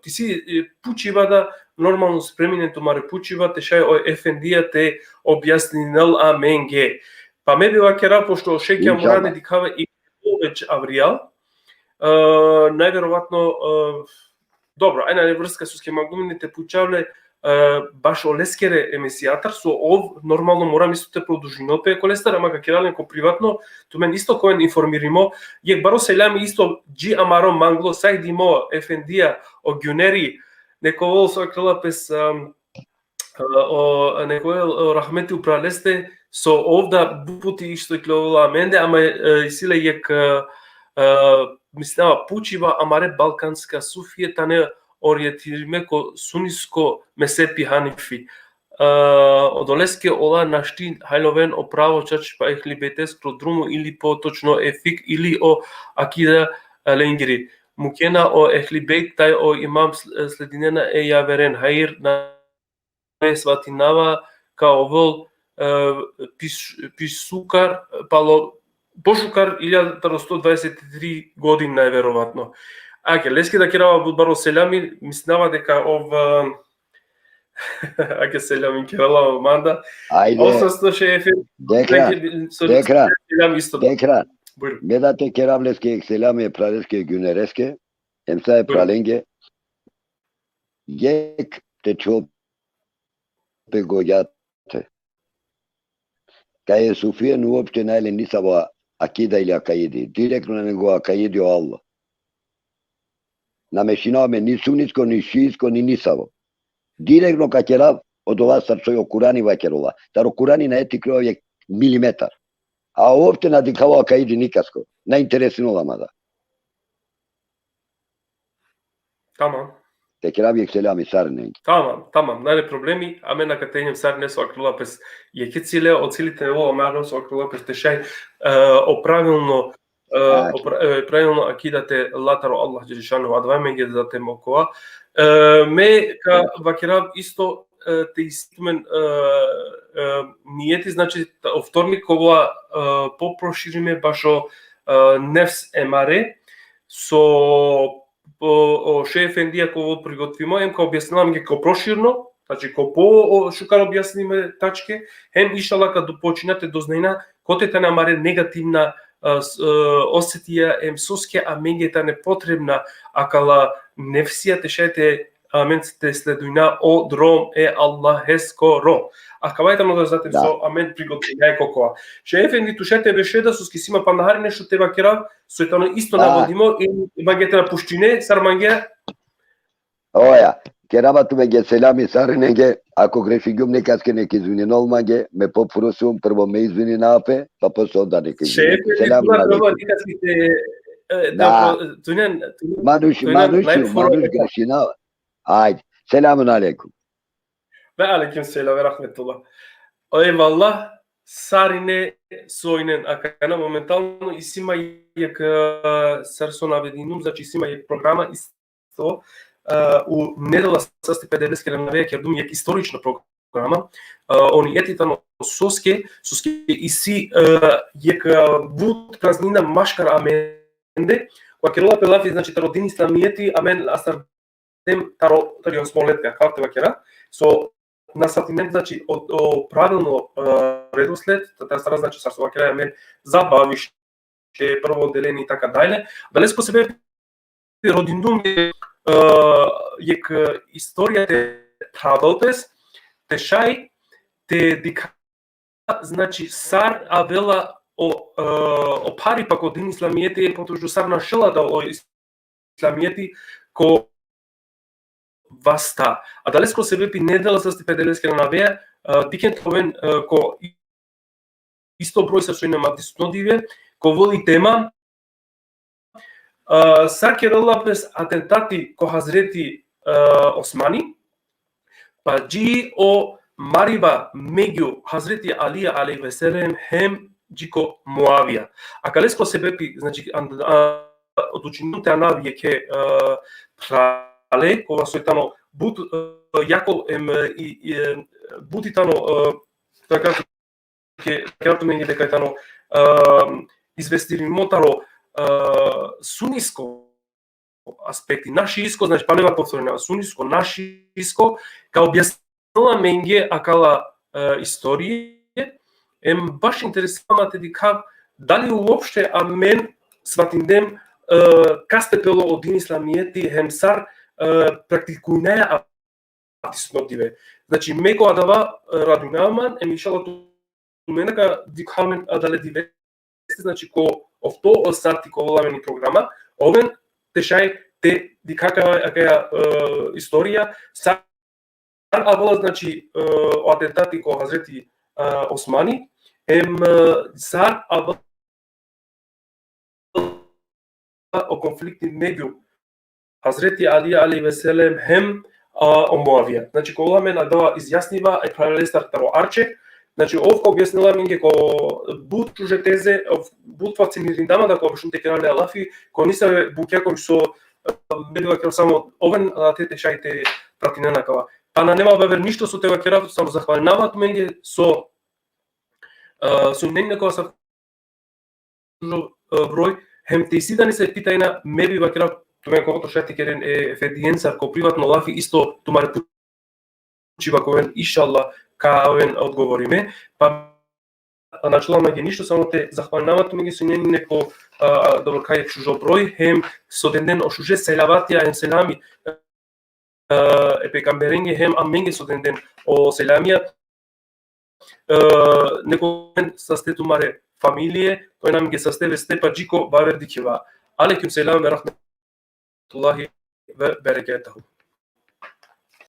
ти си пучива да нормално спреминен тумаре пучива, те шај ој ефендија те објаснинел аменге. Па ме бива кера, пошто шеќа му раде дикава и повеќе авријал, најверојатно, добро, ајна врска со скемагумините пучавле, баш олескере емисијатар, со ов нормално морам исто те продужинал пе колестар, ама ка керален ко приватно, ту мен исто коен информиримо, јек баро селями исто джи амаро мангло, сај димо ефендија о гюнери, некој со крилапес некој рахмети упралесте со овда бупути што кловала менде, ама силе јек мислева пучива амаре балканска суфија тане ориентириме ко суниско месепи ханифи. Одолеске ола нашти хајловен о право чач па ехлибетес кродруму или поточно ефик или о акида ленгири. Мукена о ехлибет тај о имам слединена е јаверен хаир на сватинава као вол писукар пало пошукар 1123 години најверојатно. Аке, лески да керава баро селями, мислева дека ова аке селями керала манда. Осасто шефе. Декра. Медате керавлеске селями пралеске гюнереске, емса е праленге. Јек те чопе гојате. Кај е суфиен уопšte најле нисава акида или акаиди. Директно на него акаиди о Аллах. Намешинаваме ни суниско, ни шииско, ни нисаво. Директно ка керав од ова сарцој о Курани вакерола. Таро Курани на ети крој е милиметар. a uopšte nadikavao ka iđi nikasko. Najinteresnije olamada. Tamam. Tekrar selam sarnen. Tamam. Nale problemi, a mena katenjem sarne su akrila pes jekicile, ocilite ovo marno su akrila pes tešaj pravilno akidate lataro Allah Đelešanu advajmenge da te mokova. Me ka vakirav isto te istumen nijeti, znači vtornikova poproširime baš o nefs emare, o šefendija ko prigotвимо, ем ка објаснувам ги ко проширно, значи ко по шукар објасниме тачке, ем ишала ка починате дознајна котета намаре негативна осетија ем соске а менгета непотребна акала нефсија тешете амен те следујна о дром Аллах скоро. Акавајтано да затем со амен приготвување кокоа. Шефенди тушете бешеда со скисима панахари нешто те вакира, со етано исто наводимо и магете на пуштине, сарманге. Oja, kerava tu menge selami sarnenge, ako grešigum nekatske neki izvini olmage, me popurusum, prvo me izvini nape, pa posle onda neki izvini. Šefendi tu prvo nekatski te... Manuš grešina. Ajde, selamun aleyküm. Ve aleyküm selam ve rahmetullah. Eyvallah, sarine soinen akana momentalno isima jak sarson avedinum, znači isima jak programa isto u nedela sasti 50 km jer dum jak istorično programa. Oni etitano soske isi jak bud praznina maškar amende, qualquer pelafi znači tarodin islamijeti amen asar tem taron smoletka kako vakera. So на сатимент, значи, правилно редослед, таа стара, значи, сарсова краја мен забавише, прво отделение и така дајле. Далес по себе родиндум јек историја те традотес, те шај, те дика, значи, сар авела о пари пак од исламијети, потоа сар нашела да о исламијети ко vasta. A danes, ko se vepi nedela sa stipedeljske navije, dikent ovен ko isto broj sa šojne matisnodivje, ko voli tema, саке релапес атентати ко Хазрети Османи, па джи о мариба меѓу Хазрети Алија алейхиссалам хем джико Муавија. А калеско се бепи, значи одлучените анави ке прале, кога со тано бут јако бути тано така ке крато мене дека тано известили мотаро суниско аспекти, нашиско, значи па нема повторено, суниско, нашиско, ка објаснила менге акала историја, ем баш интересуваме дека дали уопште амен сватиндем кастепело од исламијети хемсар практикујнеа атисмотиве. Значи меко адава радунаман емишала туменака дикамен адале диве, значи ко овто артикулирани програма, овен тешај те дикака акаја историја сар авала, значи атентати ко Хазрети Османи, ем сар авала о конфликти меѓу Хазрети Алија алейхиссалам хем о Муавија. Значи ко ламен адава изјаснива е правилестар таро арче. Значи овко објаснила минге ко бут чужетезе, бут фацинирindama да ко шунте керале алафи, ко ниса букјаком со бедува керал само овен тете шајте пратинена кава. Па на нема бевер ништо со тега керав, само захвалнават минге со ненне кога са број, хем те си да не се питајна меби вакера тумен когото шати керен федиенцар ко приватно лафи исто тумаре пучива ковен иншалла каовен одговориме, па началама ги ништо, само те захвалнават меѓу со нени неко добро кај чужо број, хем со ден ошуже селаватија ем селами пекамберенге хем аменге со ден о селамија неко састе тумаре фамилие, тој нам ги састеве степа джико бавер дикива. Алейкум селам ве рахметуллахи ве берекетаху.